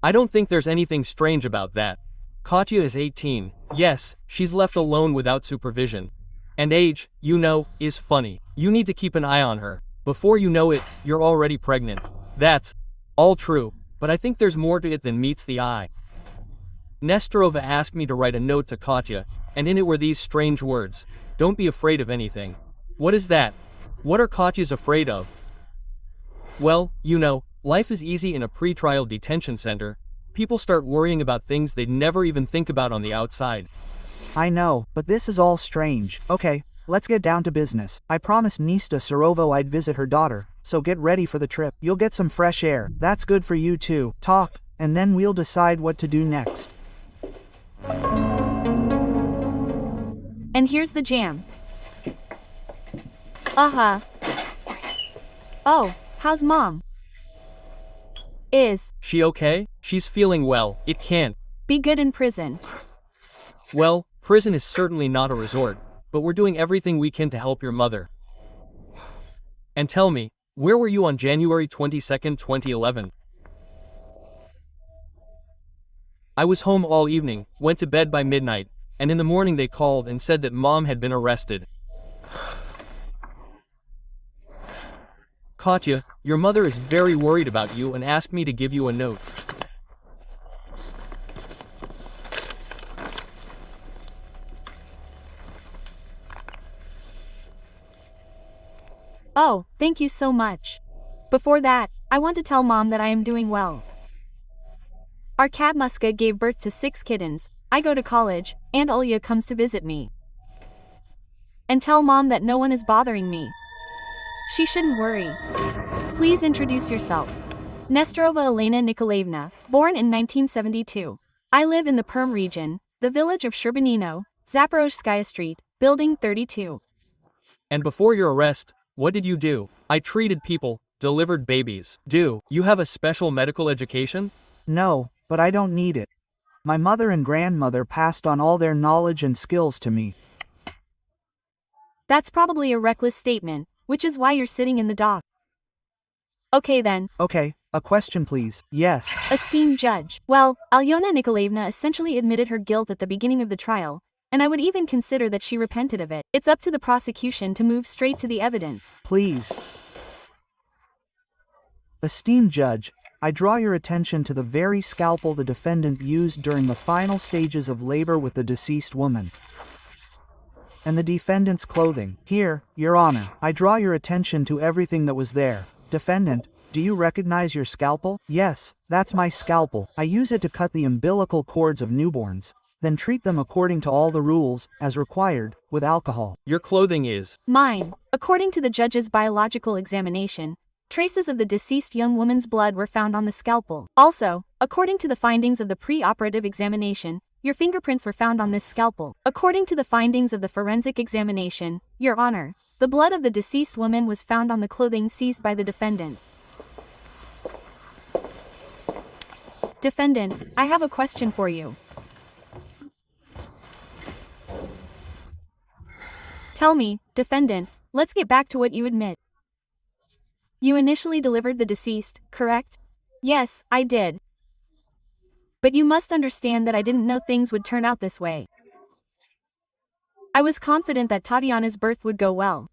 I don't think there's anything strange about that. Katya is 18. Yes, she's left alone without supervision. And age, you know, is funny. You need to keep an eye on her. Before you know it, you're already pregnant. That's all true. But I think there's more to it than meets the eye. Nestorova asked me to write a note to Katya, and in it were these strange words. Don't be afraid of anything. What is that? What are Katyas afraid of? Well, you know, life is easy in a pre-trial detention center. People start worrying about things they'd never even think about on the outside. I know, but this is all strange. Okay, let's get down to business. I promised Nista Surovo I'd visit her daughter, so get ready for the trip. You'll get some fresh air. That's good for you too. Talk, and then we'll decide what to do next. And here's the jam. Uh-huh. Oh, how's Mom? Is she okay? She's feeling well. It can't be good in prison. Well, prison is certainly not a resort, but we're doing everything we can to help your mother. And tell me, where were you on January 22nd, 2011? I was home all evening, went to bed by midnight, and in the morning they called and said that Mom had been arrested. Katya, your mother is very worried about you and asked me to give you a note. Oh, thank you so much. Before that, I want to tell Mom that I am doing well. Our cat Muska gave birth to 6 kittens, I go to college, and Olya comes to visit me. And tell Mom that no one is bothering me. She shouldn't worry. Please introduce yourself. Nesterova Elena Nikolaevna, born in 1972. I live in the Perm region, the village of Sherbanino, Zaporozhskaya Street, building 32. And before your arrest, what did you do? I treated people, delivered babies. Do you have a special medical education? No, but I don't need it. My mother and grandmother passed on all their knowledge and skills to me. That's probably a reckless statement, which is why you're sitting in the dock. Okay then. Okay, a question please. Yes. Esteemed judge. Well, Alyona Nikolaevna essentially admitted her guilt at the beginning of the trial, and I would even consider that she repented of it. It's up to the prosecution to move straight to the evidence. Please. Esteemed judge, I draw your attention to the very scalpel the defendant used during the final stages of labor with the deceased woman, and the defendant's clothing. Here, Your Honor, I draw your attention to everything that was there. Defendant, do you recognize your scalpel? Yes, that's my scalpel. I use it to cut the umbilical cords of newborns, then treat them according to all the rules, as required, with alcohol. Your clothing is mine. According to the judge's biological examination, traces of the deceased young woman's blood were found on the scalpel. Also, according to the findings of the pre-operative examination, your fingerprints were found on this scalpel. According to the findings of the forensic examination, Your Honor, the blood of the deceased woman was found on the clothing seized by the defendant. Defendant, I have a question for you. Tell me, defendant, let's get back to what you admit. You initially delivered the deceased, correct? Yes, I did. But you must understand that I didn't know things would turn out this way. I was confident that Tatiana's birth would go well.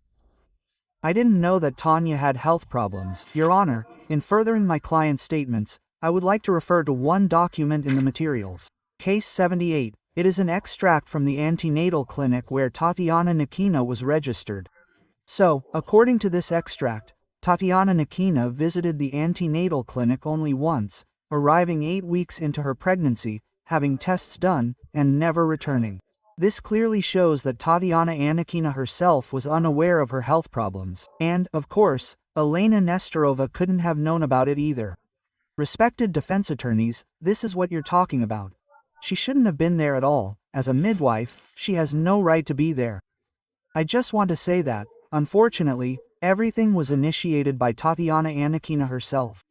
I didn't know that Tanya had health problems. Your Honor, in furthering my client's statements, I would like to refer to one document in the materials. Case 78. It is an extract from the antenatal clinic where Tatiana Nikina was registered. So, according to this extract, Tatiana Nikina visited the antenatal clinic only once, arriving 8 weeks into her pregnancy, having tests done, and never returning. This clearly shows that Tatiana Anikina herself was unaware of her health problems, and, of course, Elena Nestorova couldn't have known about it either. Respected defense attorneys, this is what you're talking about. She shouldn't have been there at all. As a midwife, she has no right to be there. I just want to say that, unfortunately, everything was initiated by Tatiana Anikina herself.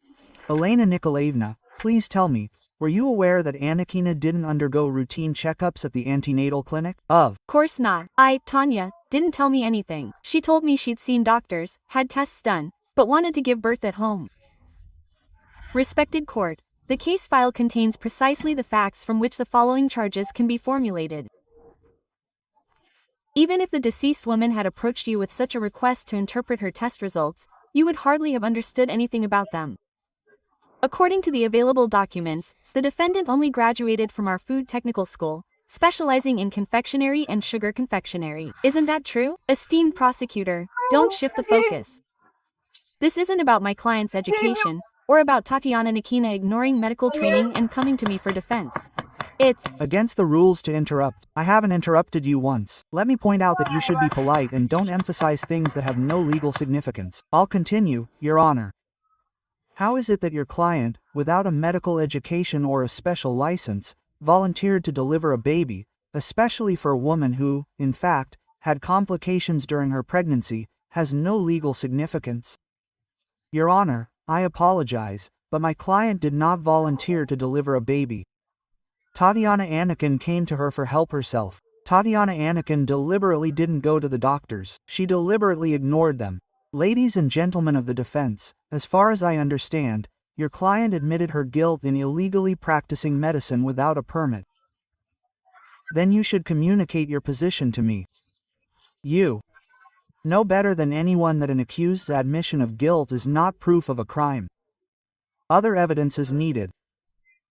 Elena Nikolaevna, please tell me, were you aware that Anikina didn't undergo routine checkups at the antenatal clinic? Of course not. Tanya, didn't tell me anything. She told me she'd seen doctors, had tests done, but wanted to give birth at home. Respected court, the case file contains precisely the facts from which the following charges can be formulated. Even if the deceased woman had approached you with such a request to interpret her test results, you would hardly have understood anything about them. According to the available documents, the defendant only graduated from our food technical school, specializing in confectionery and sugar confectionery. Isn't that true? Esteemed prosecutor, don't shift the focus. This isn't about my client's education, or about Tatiana Nikina ignoring medical training and coming to me for defense. It's against the rules to interrupt. I haven't interrupted you once. Let me point out that you should be polite and don't emphasize things that have no legal significance. I'll continue, Your Honor. How is it that your client, without a medical education or a special license, volunteered to deliver a baby, especially for a woman who, in fact, had complications during her pregnancy, has no legal significance? Your Honor, I apologize, but my client did not volunteer to deliver a baby. Tatiana Anakin came to her for help herself. Tatiana Anakin deliberately didn't go to the doctors. She deliberately ignored them. Ladies and gentlemen of the defense, as far as I understand, your client admitted her guilt in illegally practicing medicine without a permit. Then you should communicate your position to me. You know better than anyone that an accused's admission of guilt is not proof of a crime. Other evidence is needed.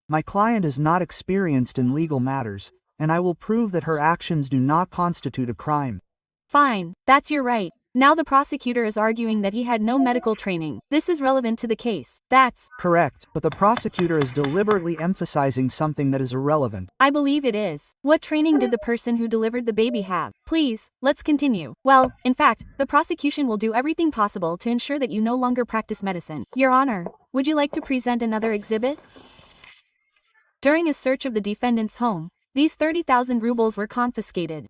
My client is not experienced in legal matters, and I will prove that her actions do not constitute a crime. fine, that's your right. Now the prosecutor is arguing that he had no medical training. This is relevant to the case. That's correct, but the prosecutor is deliberately emphasizing something that is irrelevant. I believe it is. What training did the person who delivered the baby have? Please, let's continue. Well, in fact, the prosecution will do everything possible to ensure that you no longer practice medicine. Your Honor, would you like to present another exhibit? During a search of the defendant's home, these 30,000 rubles were confiscated.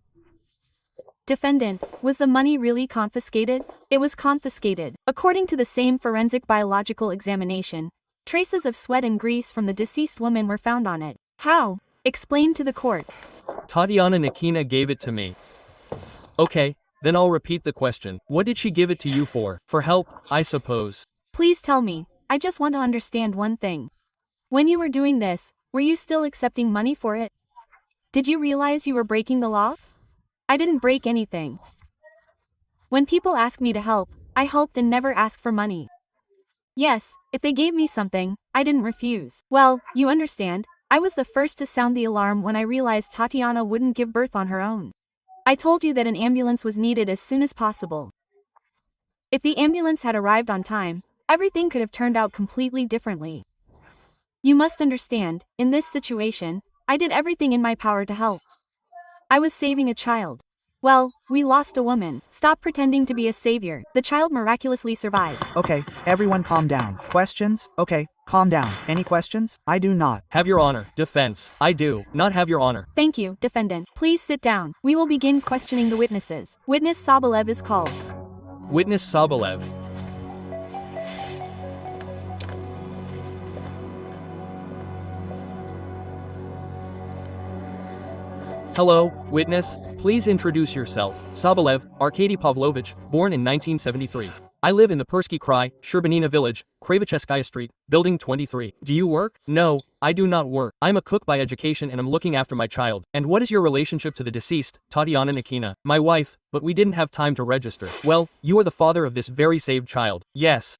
Defendant, was the money really confiscated? It was confiscated. According to the same forensic biological examination, traces of sweat and grease from the deceased woman were found on it. How? Explain to the court. Tatiana Nikina gave it to me. Okay, then I'll repeat the question. What did she give it to you for? For help, I suppose. Please tell me. I just want to understand one thing. When you were doing this, were you still accepting money for it? Did you realize you were breaking the law? I didn't break anything. When people ask me to help, I helped and never asked for money. Yes, if they gave me something, I didn't refuse. Well, you understand, I was the first to sound the alarm when I realized Tatiana wouldn't give birth on her own. I told you that an ambulance was needed as soon as possible. If the ambulance had arrived on time, everything could have turned out completely differently. You must understand, in this situation, I did everything in my power to help. I was saving a child. Well, we lost a woman. Stop pretending to be a savior. The child miraculously survived. Okay, everyone calm down. Questions? Okay, calm down. Any questions? I do not. Have your honor. Defense. I do not have your honor. Thank you, defendant. Please sit down. We will begin questioning the witnesses. Witness Sobolev is called. Witness Sobolev. Hello, witness. Please introduce yourself. Sobolev, Arkady Pavlovich, born in 1973. I live in the Persky Krai, Sherbanina village, Kravacheskaya Street, building 23. Do you work? No, I do not work. I'm a cook by education and I'm looking after my child. And what is your relationship to the deceased, Tatiana Nikina? My wife, but we didn't have time to register. Well, you are the father of this very saved child. Yes,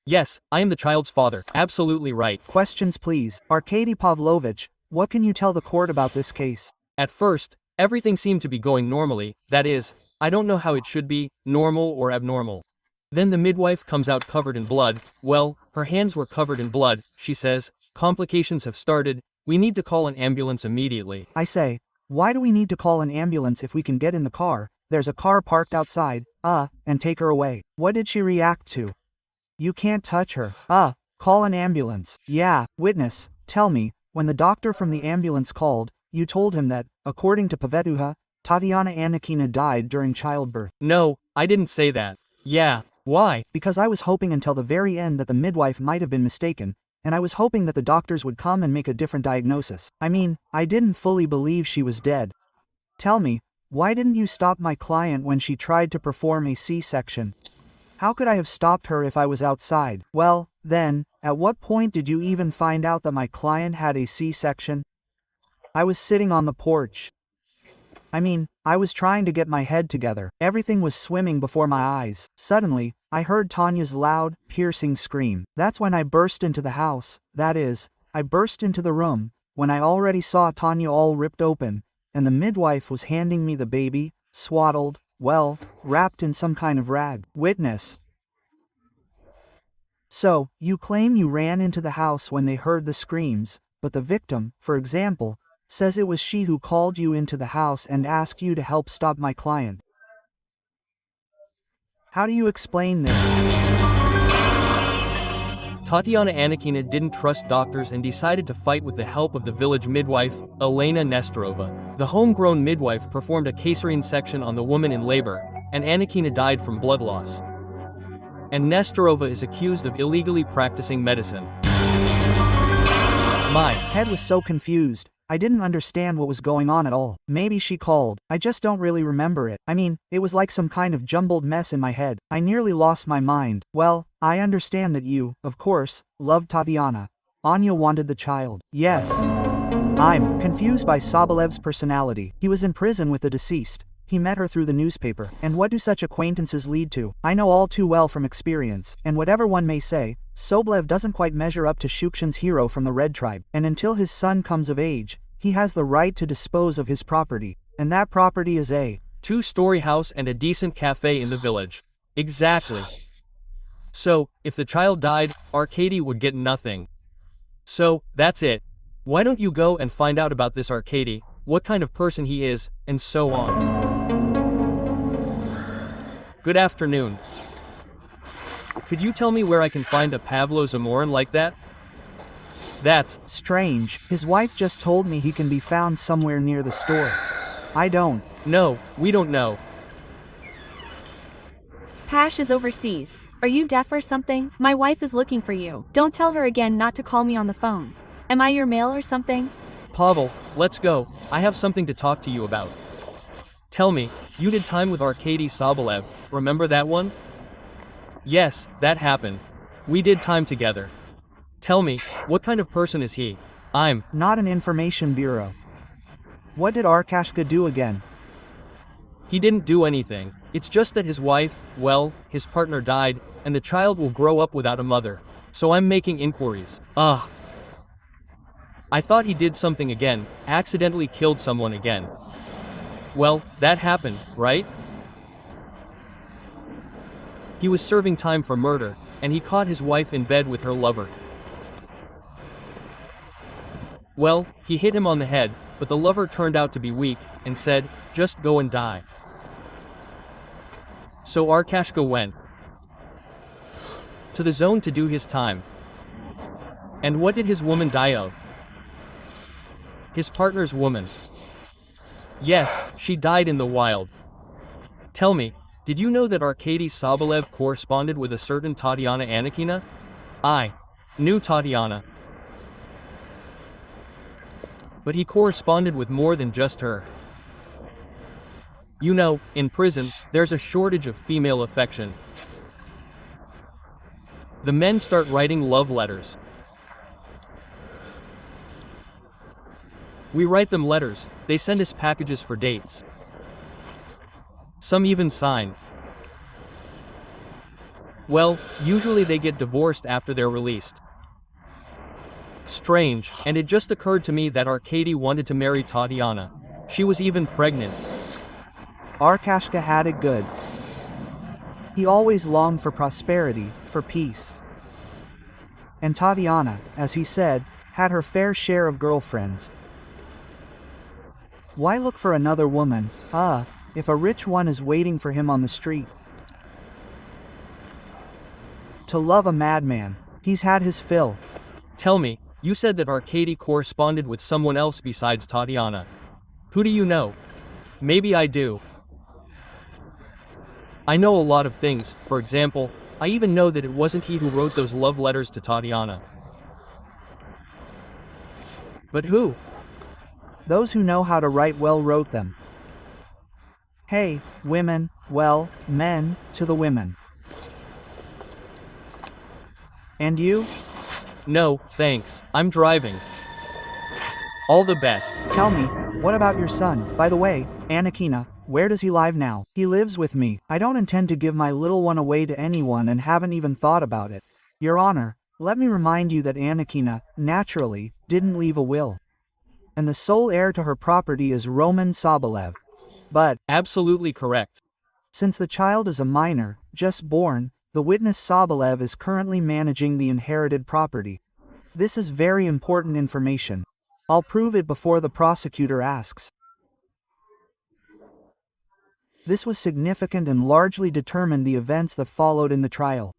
I am the child's father. Absolutely right. Questions please. Arkady Pavlovich, what can you tell the court about this case? At first, everything seemed to be going normally, that is, I don't know how it should be, normal or abnormal. Then the midwife comes out covered in blood. Well, her hands were covered in blood. She says, complications have started, we need to call an ambulance immediately. I say, why do we need to call an ambulance if we can get in the car? There's a car parked outside, and take her away. What did she react to? You can't touch her. Call an ambulance. Yeah, witness, tell me, when the doctor from the ambulance called, you told him that, according to Pavetuha, Tatiana Nikina died during childbirth. No, I didn't say that. Yeah, why? Because I was hoping until the very end that the midwife might have been mistaken, and I was hoping that the doctors would come and make a different diagnosis. I mean, I didn't fully believe she was dead. Tell me, why didn't you stop my client when she tried to perform a C-section? How could I have stopped her if I was outside? Well, then, at what point did you even find out that my client had a C-section? I was sitting on the porch. I mean, I was trying to get my head together. Everything was swimming before my eyes. Suddenly, I heard Tanya's loud, piercing scream. That's when I burst into the house. That is, I burst into the room, when I already saw Tanya all ripped open, and the midwife was handing me the baby, swaddled, well, wrapped in some kind of rag. Witness. So, you claim you ran into the house when they heard the screams, but the victim, for example, says it was she who called you into the house and asked you to help stop my client. How do you explain this? Tatiana Nikina didn't trust doctors and decided to fight with the help of the village midwife, Elena Nestorova. The homegrown midwife performed a caesarean section on the woman in labor, and Nikina died from blood loss. And Nestorova is accused of illegally practicing medicine. My head was so confused. I didn't understand what was going on at all. Maybe she called. I just don't really remember it. I mean, it was like some kind of jumbled mess in my head. I nearly lost my mind. Well, I understand that you, of course, loved Tatiana. Anya wanted the child. Yes. I'm confused by Sobolev's personality. He was in prison with the deceased. He met her through the newspaper. And what do such acquaintances lead to? I know all too well from experience. And whatever one may say, Sobolev doesn't quite measure up to Shukshin's hero from the Red Tribe. And until his son comes of age, he has the right to dispose of his property. And that property is a two-story house and a decent cafe in the village. Exactly. So, if the child died, Arkady would get nothing. So, that's it. Why don't you go and find out about this Arkady, what kind of person he is, and so on. Good afternoon. Could you tell me where I can find a Pavlo Zamorin like that? That's strange. His wife just told me he can be found somewhere near the store. I don't. No, we don't know. Pash is overseas. Are you deaf or something? My wife is looking for you. Don't tell her again not to call me on the phone. Am I your mail or something? Pavel, let's go. I have something to talk to you about. Tell me, you did time with Arkady Sobolev, remember that one? Yes, that happened. We did time together. Tell me, what kind of person is he? I'm not an information bureau. What did Arkashka do again? He didn't do anything. It's just that his wife, well, his partner died, and the child will grow up without a mother. So I'm making inquiries. I thought he did something again, accidentally killed someone again. Well, that happened, right? He was serving time for murder, and he caught his wife in bed with her lover. Well, he hit him on the head, but the lover turned out to be weak, and said, just go and die. So Arkashka went to the zone to do his time. And what did his woman die of? His partner's woman. Yes, she died in the wild. Tell me, did you know that Arkady Sobolev corresponded with a certain Tatiana Anakina? I knew Tatiana. But he corresponded with more than just her. You know, in prison, there's a shortage of female affection. The men start writing love letters. We write them letters, they send us packages for dates. Some even sign. Well, usually they get divorced after they're released. Strange, and it just occurred to me that Arkady wanted to marry Tatiana. She was even pregnant. Arkashka had it good. He always longed for prosperity, for peace. And Tatiana, as he said, had her fair share of girlfriends. Why look for another woman, if a rich one is waiting for him on the street? To love a madman, he's had his fill. Tell me, you said that Arkady corresponded with someone else besides Tatiana. Who do you know? Maybe I do. I know a lot of things. For example, I even know that it wasn't he who wrote those love letters to Tatiana. But who? Those who know how to write well wrote them. Hey, women, well, men, to the women. And you? No, thanks. I'm driving. All the best. Tell me, what about your son? By the way, Anakina, where does he live now? He lives with me. I don't intend to give my little one away to anyone and haven't even thought about it. Your Honor, let me remind you that Anakina, naturally, didn't leave a will. And the sole heir to her property is Roman Sobolev. But absolutely correct. Since the child is a minor, just born, the witness Sobolev is currently managing the inherited property. This is very important information. I'll prove it before the prosecutor asks. This was significant and largely determined the events that followed in the trial.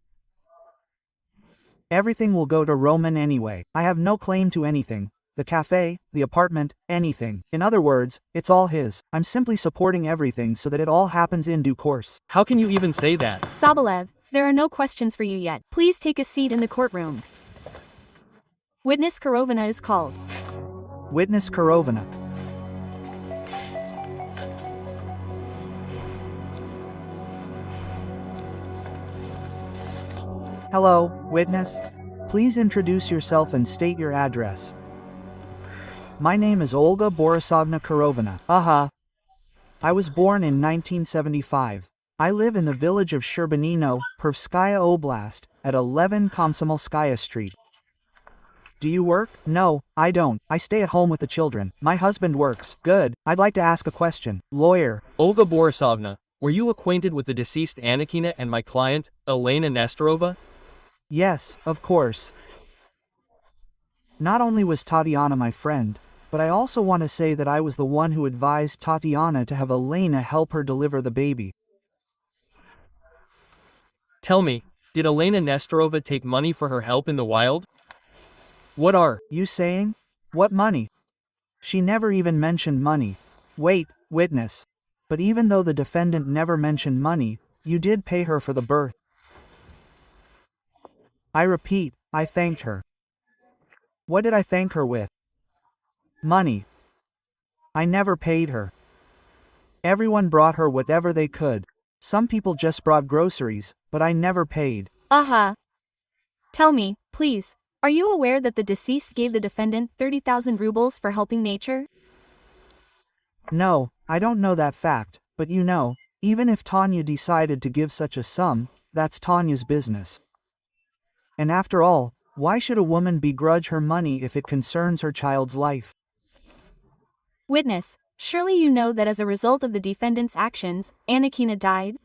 Everything will go to Roman anyway. I have no claim to anything. The cafe, the apartment, anything. In other words, it's all his. I'm simply supporting everything so that it all happens in due course. How can you even say that? Sobolev, there are no questions for you yet. Please take a seat in the courtroom. Witness Korovina is called. Witness Korovina. Hello, witness. Please introduce yourself and state your address. My name is Olga Borisovna Korovina. I was born in 1975. I live in the village of Sherbanino, Pervskaya Oblast, at 11 Komsomolskaya Street. Do you work? No, I don't. I stay at home with the children. My husband works. Good. I'd like to ask a question. Lawyer. Olga Borisovna, Were you acquainted with the deceased Annikina and my client, Elena Nestorova? Yes, of course. Not only was Tatiana my friend, but I also want to say that I was the one who advised Tatiana to have Elena help her deliver the baby. Tell me, did Elena Nestorova take money for her help in the wild? What are you saying? What money? She never even mentioned money. Wait, witness. But even though the defendant never mentioned money, you did pay her for the birth. I repeat, I thanked her. What did I thank her with? Money. I never paid her. Everyone brought her whatever they could. Some people just brought groceries, but I never paid. Aha. Tell me, please, are you aware that the deceased gave the defendant 30,000 rubles for helping nature? No, I don't know that fact, but you know, even if Tanya decided to give such a sum, that's Tanya's business. And after all, why should a woman begrudge her money if it concerns her child's life? Witness, surely you know that as a result of the defendant's actions, Annikina died?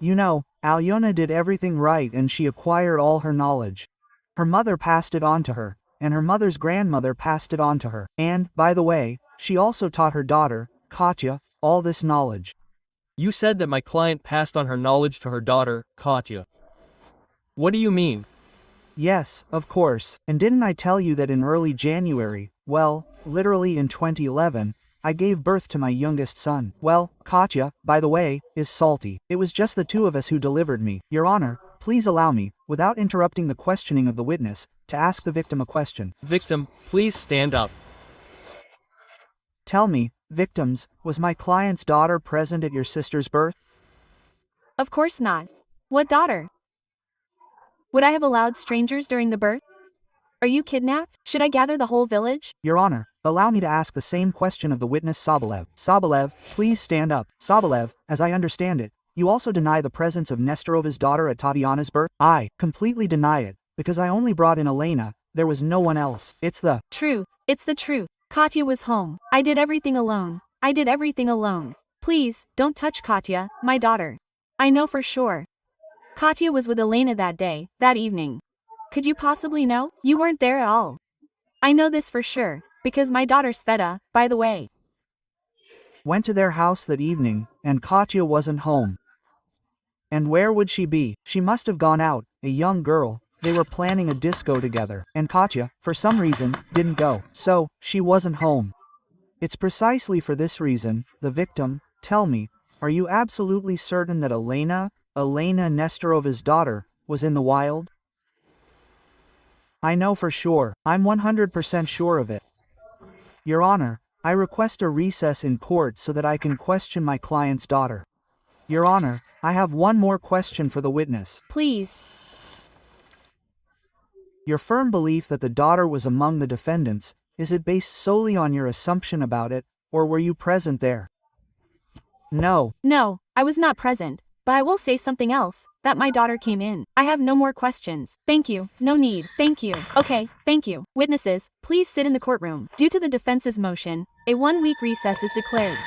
You know, Alyona did everything right and she acquired all her knowledge. Her mother passed it on to her, and her mother's grandmother passed it on to her. And, by the way, she also taught her daughter, Katya, all this knowledge. You said that my client passed on her knowledge to her daughter, Katya. What do you mean? Yes, of course. And didn't I tell you that in early January, well, literally in 2011, I gave birth to my youngest son. Well, Katya, by the way, is salty. It was just the two of us who delivered me. Your Honor, please allow me, without interrupting the questioning of the witness, to ask the victim a question. Victim, please stand up. Tell me, victims, was my client's daughter present at your sister's birth? Of course not. What daughter? Would I have allowed strangers during the birth? Are you kidnapped? Should I gather the whole village? Your Honor, allow me to ask the same question of the witness Sobolev. Sobolev, please stand up. Sobolev, as I understand it, you also deny the presence of Nestorova's daughter at Tatiana's birth? I completely deny it, because I only brought in Elena, there was no one else. It's the truth. It's the truth. Katya was home. I did everything alone. I did everything alone. Please, don't touch Katya, my daughter. I know for sure. Katya was with Elena that day, that evening. Could you possibly know? You weren't there at all. I know this for sure, because my daughter Sveta, by the way, went to their house that evening, and Katya wasn't home. And where would she be? She must have gone out, a young girl. They were planning a disco together, and Katya, for some reason, didn't go. So, she wasn't home. It's precisely for this reason, the victim, tell me, are you absolutely certain that Elena Nestorova's daughter, was in the wild? I know for sure. I'm 100% sure of it. Your Honor, I request a recess in court so that I can question my client's daughter. Your Honor, I have one more question for the witness. Please. Your firm belief that the daughter was among the defendants, is it based solely on your assumption about it, or were you present there? No. No, I was not present. But I will say something else, that my daughter came in. I have no more questions. Thank you. No need. Thank you. Okay, thank you. Witnesses, please sit in the courtroom. Due to the defense's motion, a 1-week recess is declared.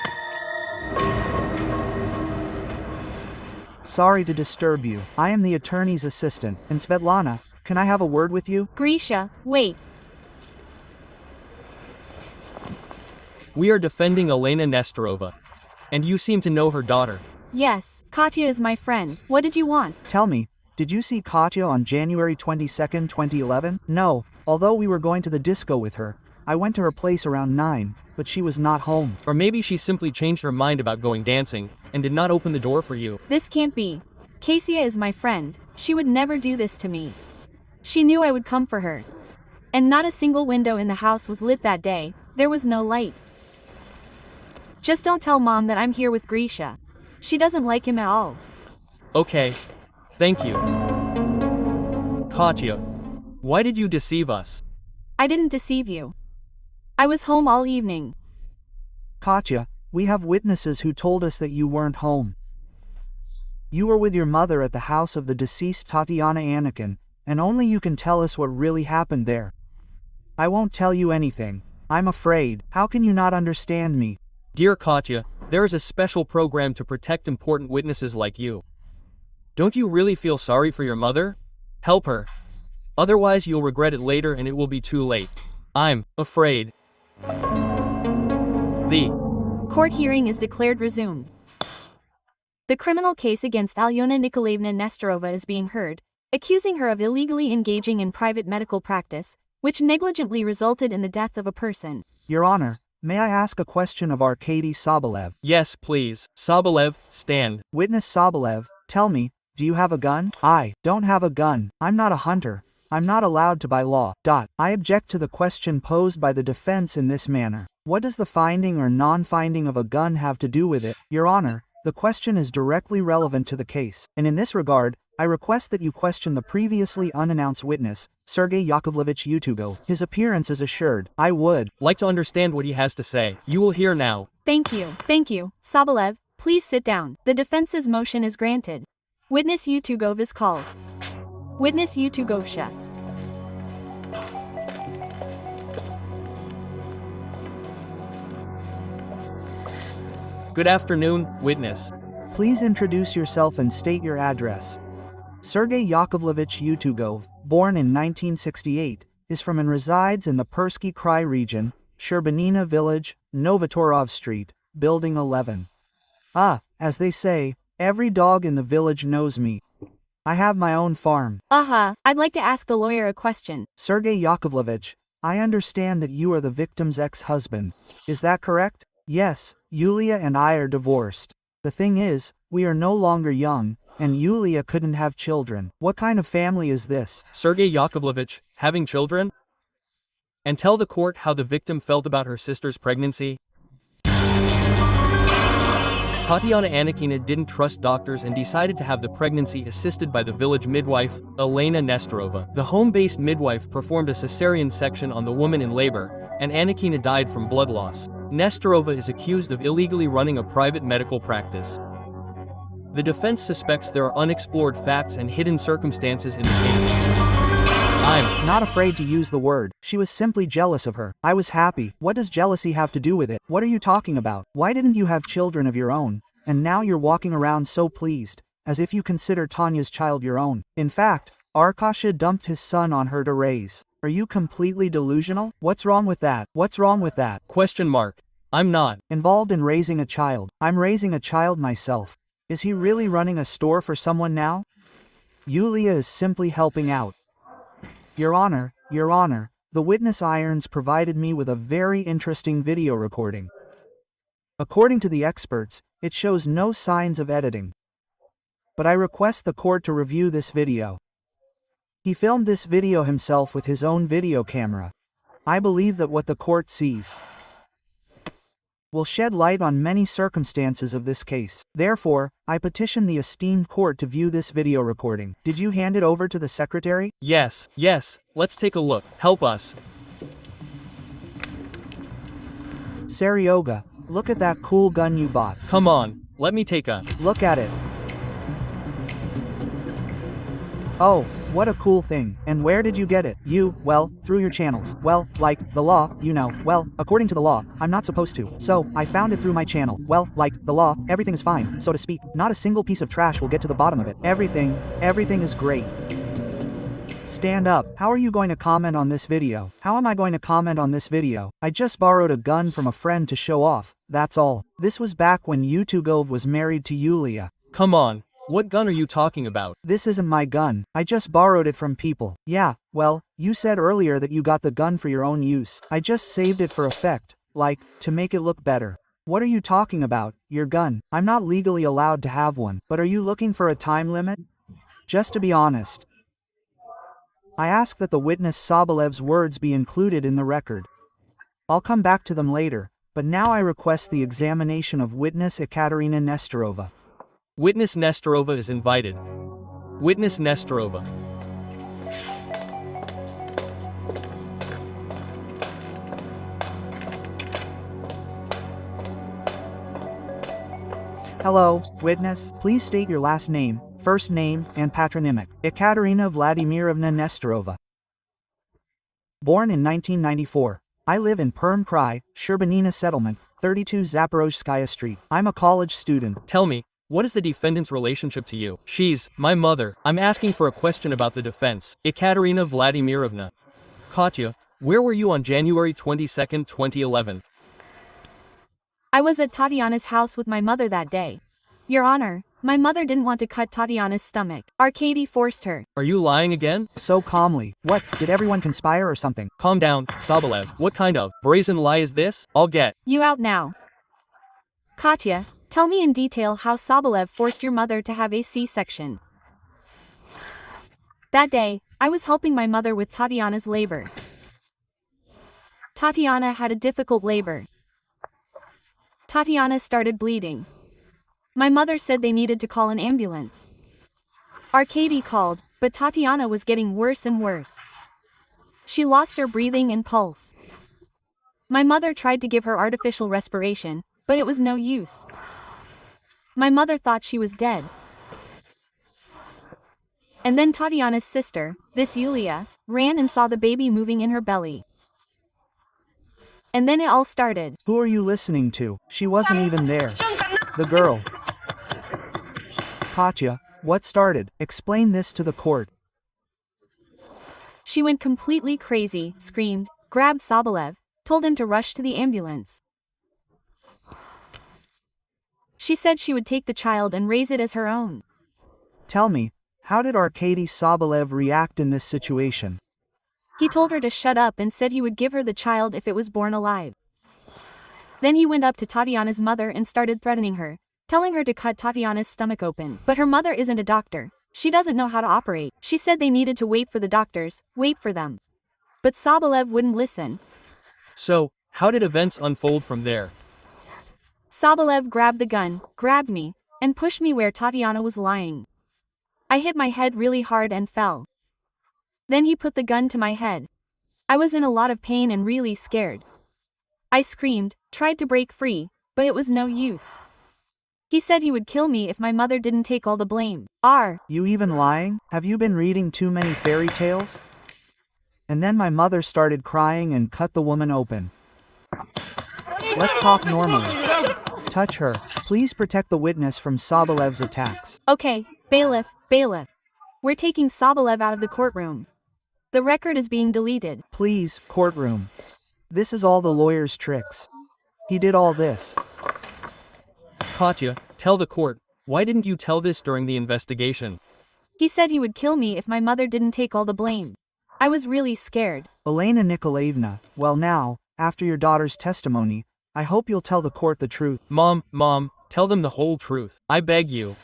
Sorry to disturb you. I am the attorney's assistant, and Svetlana, can I have a word with you? Grisha, wait. We are defending Elena Nestorova. And you seem to know her daughter. Yes, Katya is my friend. What did you want? Tell me, did you see Katya on January 22nd, 2011? No, although we were going to the disco with her. I went to her place around 9, but she was not home. Or maybe she simply changed her mind about going dancing, and did not open the door for you. This can't be. Kasia is my friend. She would never do this to me. She knew I would come for her. And not a single window in the house was lit that day. There was no light. Just don't tell Mom that I'm here with Grisha. She doesn't like him at all. Okay. Thank you. Katya, why did you deceive us? I didn't deceive you. I was home all evening. Katya, we have witnesses who told us that you weren't home. You were with your mother at the house of the deceased Tatiana Anakin, and only you can tell us what really happened there. I won't tell you anything. I'm afraid. How can you not understand me? Dear Katya, There is a special program to protect important witnesses like you. Don't you really feel sorry for your mother? Help her. Otherwise you'll regret it later and it will be too late. I'm afraid. The Court hearing is declared resumed. The criminal case against Alyona Nikolaevna Nestorova is being heard, accusing her of illegally engaging in private medical practice, which negligently resulted in the death of a person. Your Honor, may I ask a question of Arkady Sobolev? Yes, please. Sobolev, stand. Witness Sobolev, tell me, do you have a gun? I don't have a gun. I'm not a hunter. I'm not allowed to by law. I object to the question posed by the defense in this manner. What does the finding or non-finding of a gun have to do with it? Your Honor, the question is directly relevant to the case, and in this regard, I request that you question the previously unannounced witness, Sergei Yakovlevich Utugov. His appearance is assured. I would like to understand what he has to say. You will hear now. Thank you. Thank you. Sobolev, please sit down. The defense's motion is granted. Witness Utugov is called. Witness Utugovsha. Good afternoon, witness. Please introduce yourself and state your address. Sergei Yakovlevich Utugov, born in 1968, is from and resides in the Persky Krai region, Sherbinina village, Novotorov Street, Building 11. As they say, every dog in the village knows me. I have my own farm. I'd like to ask the lawyer a question. Sergei Yakovlevich, I understand that you are the victim's ex-husband. Is that correct? Yes, Yulia and I are divorced. The thing is, we are no longer young, and Yulia couldn't have children. What kind of family is this? Sergei Yakovlevich, having children? And tell the court how the victim felt about her sister's pregnancy. Tatiana Anakina didn't trust doctors and decided to have the pregnancy assisted by the village midwife, Elena Nestorova. The home-based midwife performed a cesarean section on the woman in labor, and Anakina died from blood loss. Nestorova is accused of illegally running a private medical practice. The defense suspects there are unexplored facts and hidden circumstances in the case. I'm not afraid to use the word. She was simply jealous of her. I was happy. What does jealousy have to do with it? What are you talking about? Why didn't you have children of your own? And now you're walking around so pleased, as if you consider Tanya's child your own. In fact, Arkasha dumped his son on her to raise. Are you completely delusional? What's wrong with that? What's wrong with that? Question mark. I'm not involved in raising a child. I'm raising a child myself. Is he really running a store for someone now? Yulia is simply helping out. Your Honor, the witness Irons provided me with a very interesting video recording. According to the experts, it shows no signs of editing. But I request the court to review this video. He filmed this video himself with his own video camera. I believe that what the court sees will shed light on many circumstances of this case. Therefore, I petition the esteemed court to view this video recording. Did you hand it over to the secretary? Yes. Let's take a look. Help us. Seryoga, look at that cool gun you bought. Come on, let me take a look at it. Oh, what a cool thing. And where did you get it? Well, through your channels. Well, like, the law, you know. Well, according to the law, I'm not supposed to. So, I found it through my channel. Well, like, the law, everything is fine, so to speak. Not a single piece of trash will get to the bottom of it. Everything is great. Stand up. How are you going to comment on this video? How am I going to comment on this video? I just borrowed a gun from a friend to show off, that's all. This was back when Utugov was married to Yulia. Come on. What gun are you talking about? This isn't my gun. I just borrowed it from people. Yeah, well, you said earlier that you got the gun for your own use. I just saved it for effect, like, to make it look better. What are you talking about? Your gun. I'm not legally allowed to have one. But are you looking for a time limit? Just to be honest. I ask that the witness Sobolev's words be included in the record. I'll come back to them later, but now I request the examination of witness Ekaterina Nestorova. Witness Nestorova is invited. Witness Nestorova. Hello, witness. Please state your last name, first name, and patronymic. Ekaterina Vladimirovna Nestorova. Born in 1994. I live in Perm Krai, Sherbinina Settlement, 32 Zaporozhskaya Street. I'm a college student. Tell me, what is the defendant's relationship to you? She's my mother. I'm asking for a question about the defense. Ekaterina Vladimirovna. Katya, where were you on January 22nd, 2011? I was at Tatiana's house with my mother that day. Your Honor, my mother didn't want to cut Tatiana's stomach. Arkady forced her. Are you lying again? So calmly. What, did everyone conspire or something? Calm down, Sobolev. What kind of brazen lie is this? I'll get You out now. Katya, tell me in detail how Sobolev forced your mother to have a C-section. That day, I was helping my mother with Tatiana's labor. Tatiana had a difficult labor. Tatiana started bleeding. My mother said they needed to call an ambulance. Arkady called, but Tatiana was getting worse and worse. She lost her breathing and pulse. My mother tried to give her artificial respiration, but it was no use. My mother thought she was dead. And then Tatiana's sister, this Yulia, ran and saw the baby moving in her belly. And then it all started. Who are you listening to? She wasn't even there. The girl. Katya, what started? Explain this to the court. She went completely crazy, screamed, grabbed Sobolev, told him to rush to the ambulance. She said she would take the child and raise it as her own. Tell me, how did Arkady Sobolev react in this situation? He told her to shut up and said he would give her the child if it was born alive. Then he went up to Tatiana's mother and started threatening her, telling her to cut Tatiana's stomach open. But her mother isn't a doctor. She doesn't know how to operate. She said they needed to wait for the doctors, wait for them. But Sobolev wouldn't listen. So, how did events unfold from there? Sobolev grabbed the gun, grabbed me, and pushed me where Tatiana was lying. I hit my head really hard and fell. Then he put the gun to my head. I was in a lot of pain and really scared. I screamed, tried to break free, but it was no use. He said he would kill me if my mother didn't take all the blame. You even lying? Have you been reading too many fairy tales? And then my mother started crying and cut the woman open. Let's talk normally. Touch her. Please protect the witness from Sobolev's attacks. Okay, bailiff. We're taking Sobolev out of the courtroom. The record is being deleted. Please, courtroom. This is all the lawyer's tricks. He did all this. Katya, tell the court, why didn't you tell this during the investigation? He said he would kill me if my mother didn't take all the blame. I was really scared. Elena Nikolaevna, well now, after your daughter's testimony, I hope you'll tell the court the truth. Mom, tell them the whole truth. I beg you.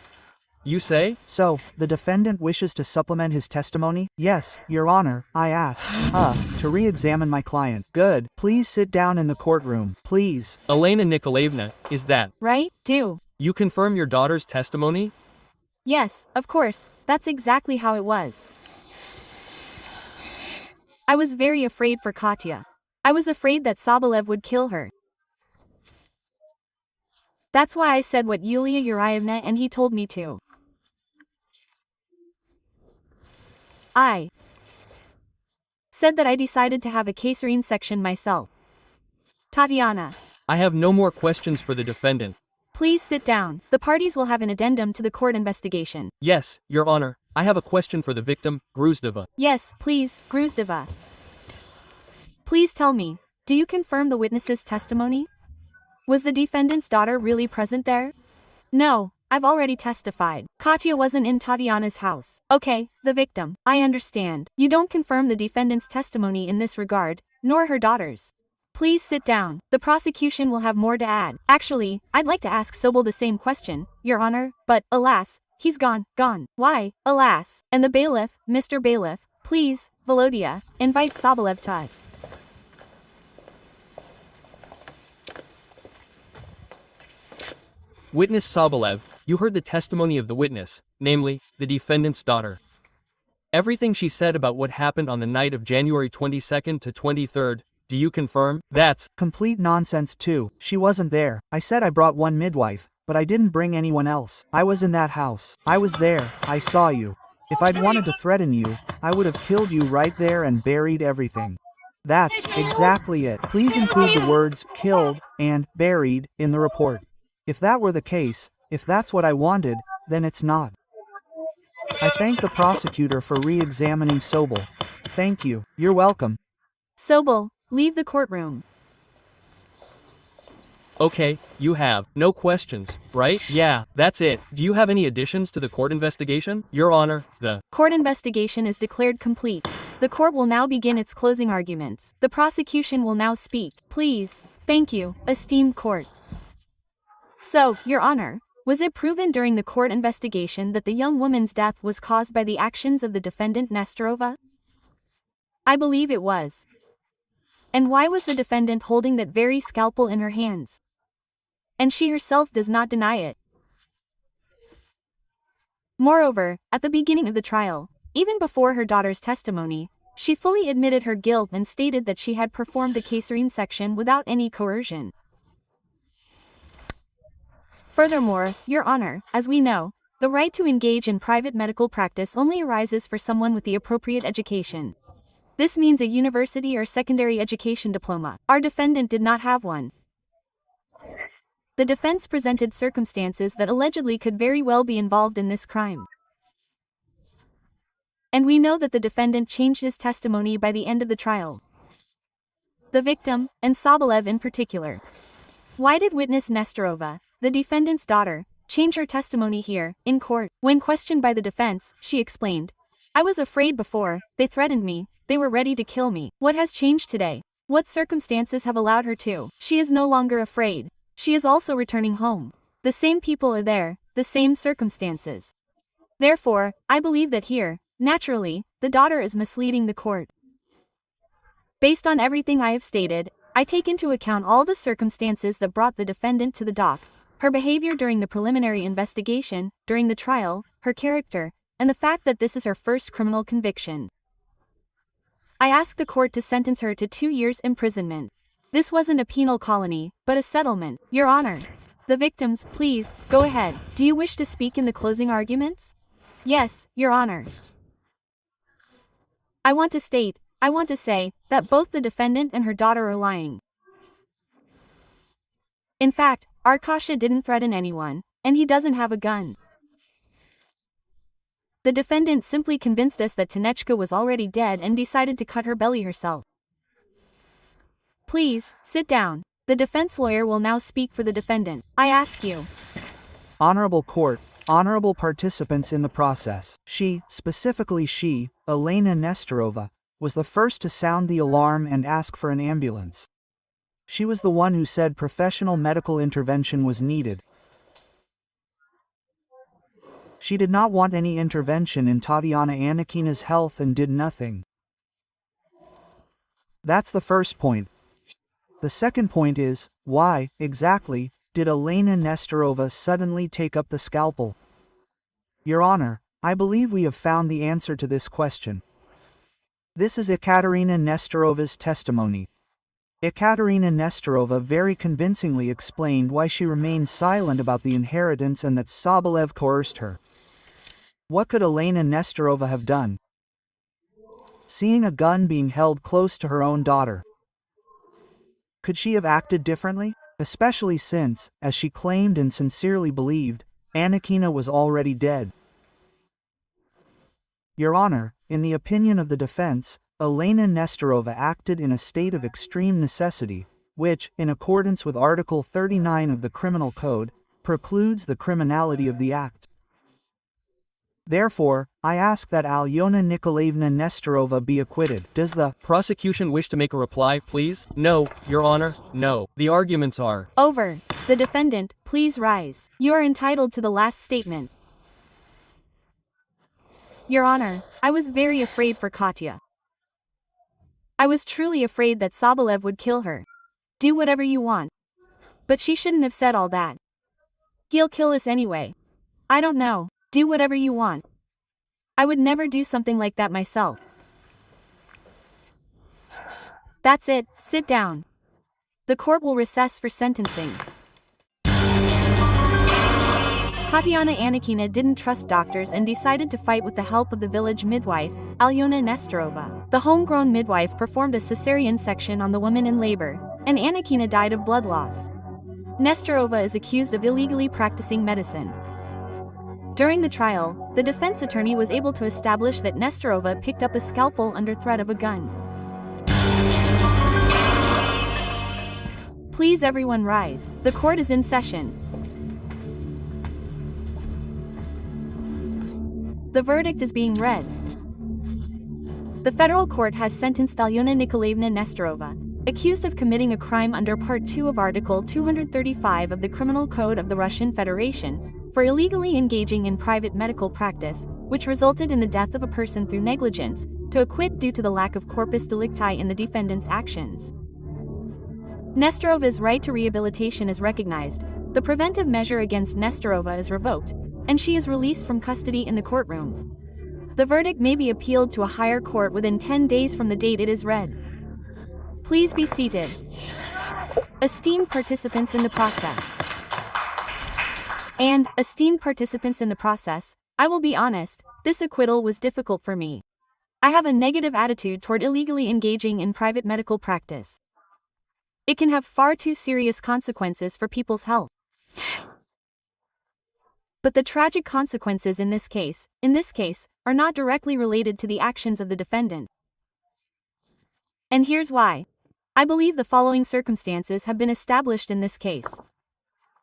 You say? So, the defendant wishes to supplement his testimony? Yes, Your Honor, I asked. To re-examine my client. Good. Please sit down in the courtroom, please. Elena Nikolaevna, is that right? Do you confirm your daughter's testimony? Yes, of course. That's exactly how it was. I was very afraid for Katya. I was afraid that Sobolev would kill her. That's why I said what Yulia Yurievna and he told me to. I said that I decided to have a caesarean section myself. Tatiana. I have no more questions for the defendant. Please sit down. The parties will have an addendum to the court investigation. Yes, Your Honor. I have a question for the victim, Gruzdeva. Yes, please, Gruzdeva. Please tell me, do you confirm the witness's testimony? Was the defendant's daughter really present there? No, I've already testified. Katya wasn't in Tatiana's house. Okay, the victim. I understand. You don't confirm the defendant's testimony in this regard, nor her daughter's. Please sit down. The prosecution will have more to add. Actually, I'd like to ask Sobol the same question, Your Honor, but, alas, he's gone. Why, alas? And the bailiff, Mr. Bailiff, please, Volodya, invite Sobolev to us. Witness Sobolev, you heard the testimony of the witness, namely, the defendant's daughter. Everything she said about what happened on the night of January 22nd to 23rd, do you confirm? That's complete nonsense too. She wasn't there. I said I brought one midwife, but I didn't bring anyone else. I was in that house. I was there. I saw you. If I'd wanted to threaten you, I would have killed you right there and buried everything. That's exactly it. Please include the words killed and buried in the report. If that were the case, if that's what I wanted, then it's not. I thank the prosecutor for re-examining Sobel. Thank you. You're welcome. Sobel, leave the courtroom. Okay, you have. No questions, right? Yeah, that's it. Do you have any additions to the court investigation? Your Honor, the Court investigation is declared complete. The court will now begin its closing arguments. The prosecution will now speak. Please. Thank you, esteemed court. So, Your Honor, was it proven during the court investigation that the young woman's death was caused by the actions of the defendant Nestorova? I believe it was. And why was the defendant holding that very scalpel in her hands? And she herself does not deny it. Moreover, at the beginning of the trial, even before her daughter's testimony, she fully admitted her guilt and stated that she had performed the caesarean section without any coercion. Furthermore, Your Honor, as we know, the right to engage in private medical practice only arises for someone with the appropriate education. This means a university or secondary education diploma. Our defendant did not have one. The defense presented circumstances that allegedly could very well be involved in this crime. And we know that the defendant changed his testimony by the end of the trial. The victim, and Sobolev in particular. Why did witness Nestorova, the defendant's daughter, change her testimony here, in court? When questioned by the defense, she explained, "I was afraid before, they threatened me, they were ready to kill me. What has changed today? What circumstances have allowed her to? She is no longer afraid. She is also returning home. The same people are there, the same circumstances. Therefore, I believe that here, naturally, the daughter is misleading the court. Based on everything I have stated, I take into account all the circumstances that brought the defendant to the dock, her behavior during the preliminary investigation, during the trial, her character, and the fact that this is her first criminal conviction. I ask the court to sentence her to 2 years imprisonment. This wasn't a penal colony, but a settlement. Your Honor. The victims, please, go ahead. Do you wish to speak in the closing arguments? Yes, Your Honor. I want to say, that both the defendant and her daughter are lying. In fact, Arkacha didn't threaten anyone, and he doesn't have a gun. The defendant simply convinced us that Tanechka was already dead and decided to cut her belly herself. Please, sit down. The defense lawyer will now speak for the defendant. I ask you. Honorable court, honorable participants in the process. Specifically she, Elena Nestorova, was the first to sound the alarm and ask for an ambulance. She was the one who said professional medical intervention was needed. She did not want any intervention in Tatiana Anikina's health and did nothing. That's the first point. The second point is, why, exactly, did Elena Nestorova suddenly take up the scalpel? Your Honor, I believe we have found the answer to this question. This is Ekaterina Nestorova's testimony. Ekaterina Nestorova very convincingly explained why she remained silent about the inheritance and that Sobolev coerced her. What could Elena Nestorova have done? Seeing a gun being held close to her own daughter. Could she have acted differently? Especially since, as she claimed and sincerely believed, Anikina was already dead. Your Honor, in the opinion of the defense, Elena Nestorova acted in a state of extreme necessity, which, in accordance with Article 39 of the Criminal Code, precludes the criminality of the act. Therefore, I ask that Alyona Nikolaevna Nestorova be acquitted. Does the prosecution wish to make a reply, please? No, Your Honor, no. The arguments are over. The defendant, please rise. You are entitled to the last statement. Your Honor, I was very afraid for Katya. I was truly afraid that Sobolev would kill her. Do whatever you want. But she shouldn't have said all that. He'll kill us anyway. I don't know. Do whatever you want. I would never do something like that myself. That's it, sit down. The court will recess for sentencing. Tatiana Anikina didn't trust doctors and decided to fight with the help of the village midwife, Alyona Nestorova. The homegrown midwife performed a cesarean section on the woman in labor, and Anikina died of blood loss. Nestorova is accused of illegally practicing medicine. During the trial, the defense attorney was able to establish that Nestorova picked up a scalpel under threat of a gun. Please everyone rise. The court is in session. The verdict is being read. The federal court has sentenced Alyona Nikolaevna Nestorova, accused of committing a crime under Part 2 of Article 235 of the Criminal Code of the Russian Federation, for illegally engaging in private medical practice, which resulted in the death of a person through negligence, to acquit due to the lack of corpus delicti in the defendant's actions. Nestorova's right to rehabilitation is recognized, the preventive measure against Nestorova is revoked, and she is released from custody in the courtroom. The verdict may be appealed to a higher court within 10 days from the date it is read. Please be seated. Esteemed participants in the process. And, esteemed participants in the process, I will be honest, this acquittal was difficult for me. I have a negative attitude toward illegally engaging in private medical practice. It can have far too serious consequences for people's health. But the tragic consequences in this case, are not directly related to the actions of the defendant. And here's why. I believe the following circumstances have been established in this case.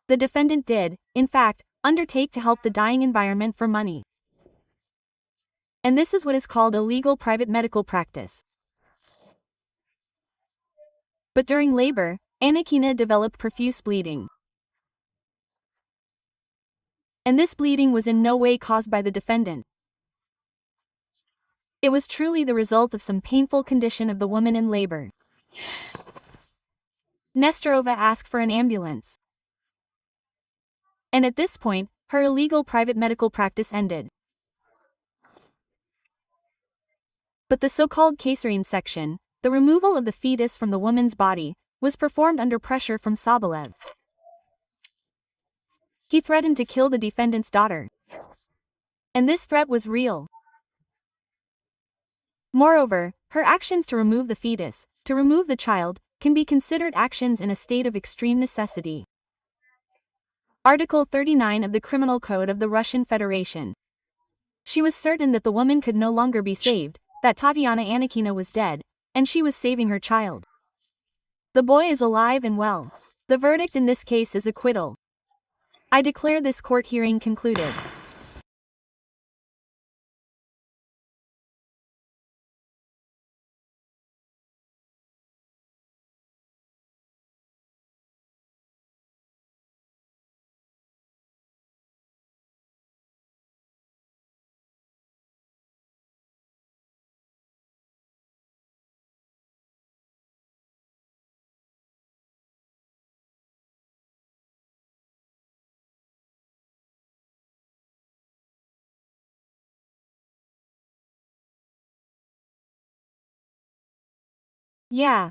The defendant did, in fact, undertake to help the dying environment for money. And this is what is called illegal private medical practice. But during labor, Anikina developed profuse bleeding. And this bleeding was in no way caused by the defendant. It was truly the result of some painful condition of the woman in labor. Nestorova asked for an ambulance. And at this point, her illegal private medical practice ended. But the so-called caesarean section, the removal of the fetus from the woman's body, was performed under pressure from Sobolev. He threatened to kill the defendant's daughter. And this threat was real. Moreover, her actions to remove the fetus, to remove the child, can be considered actions in a state of extreme necessity. Article 39 of the Criminal Code of the Russian Federation. She was certain that the woman could no longer be saved, that Tatiana Anikina was dead, and she was saving her child. The boy is alive and well. The verdict in this case is acquittal. I declare this court hearing concluded. Yeah,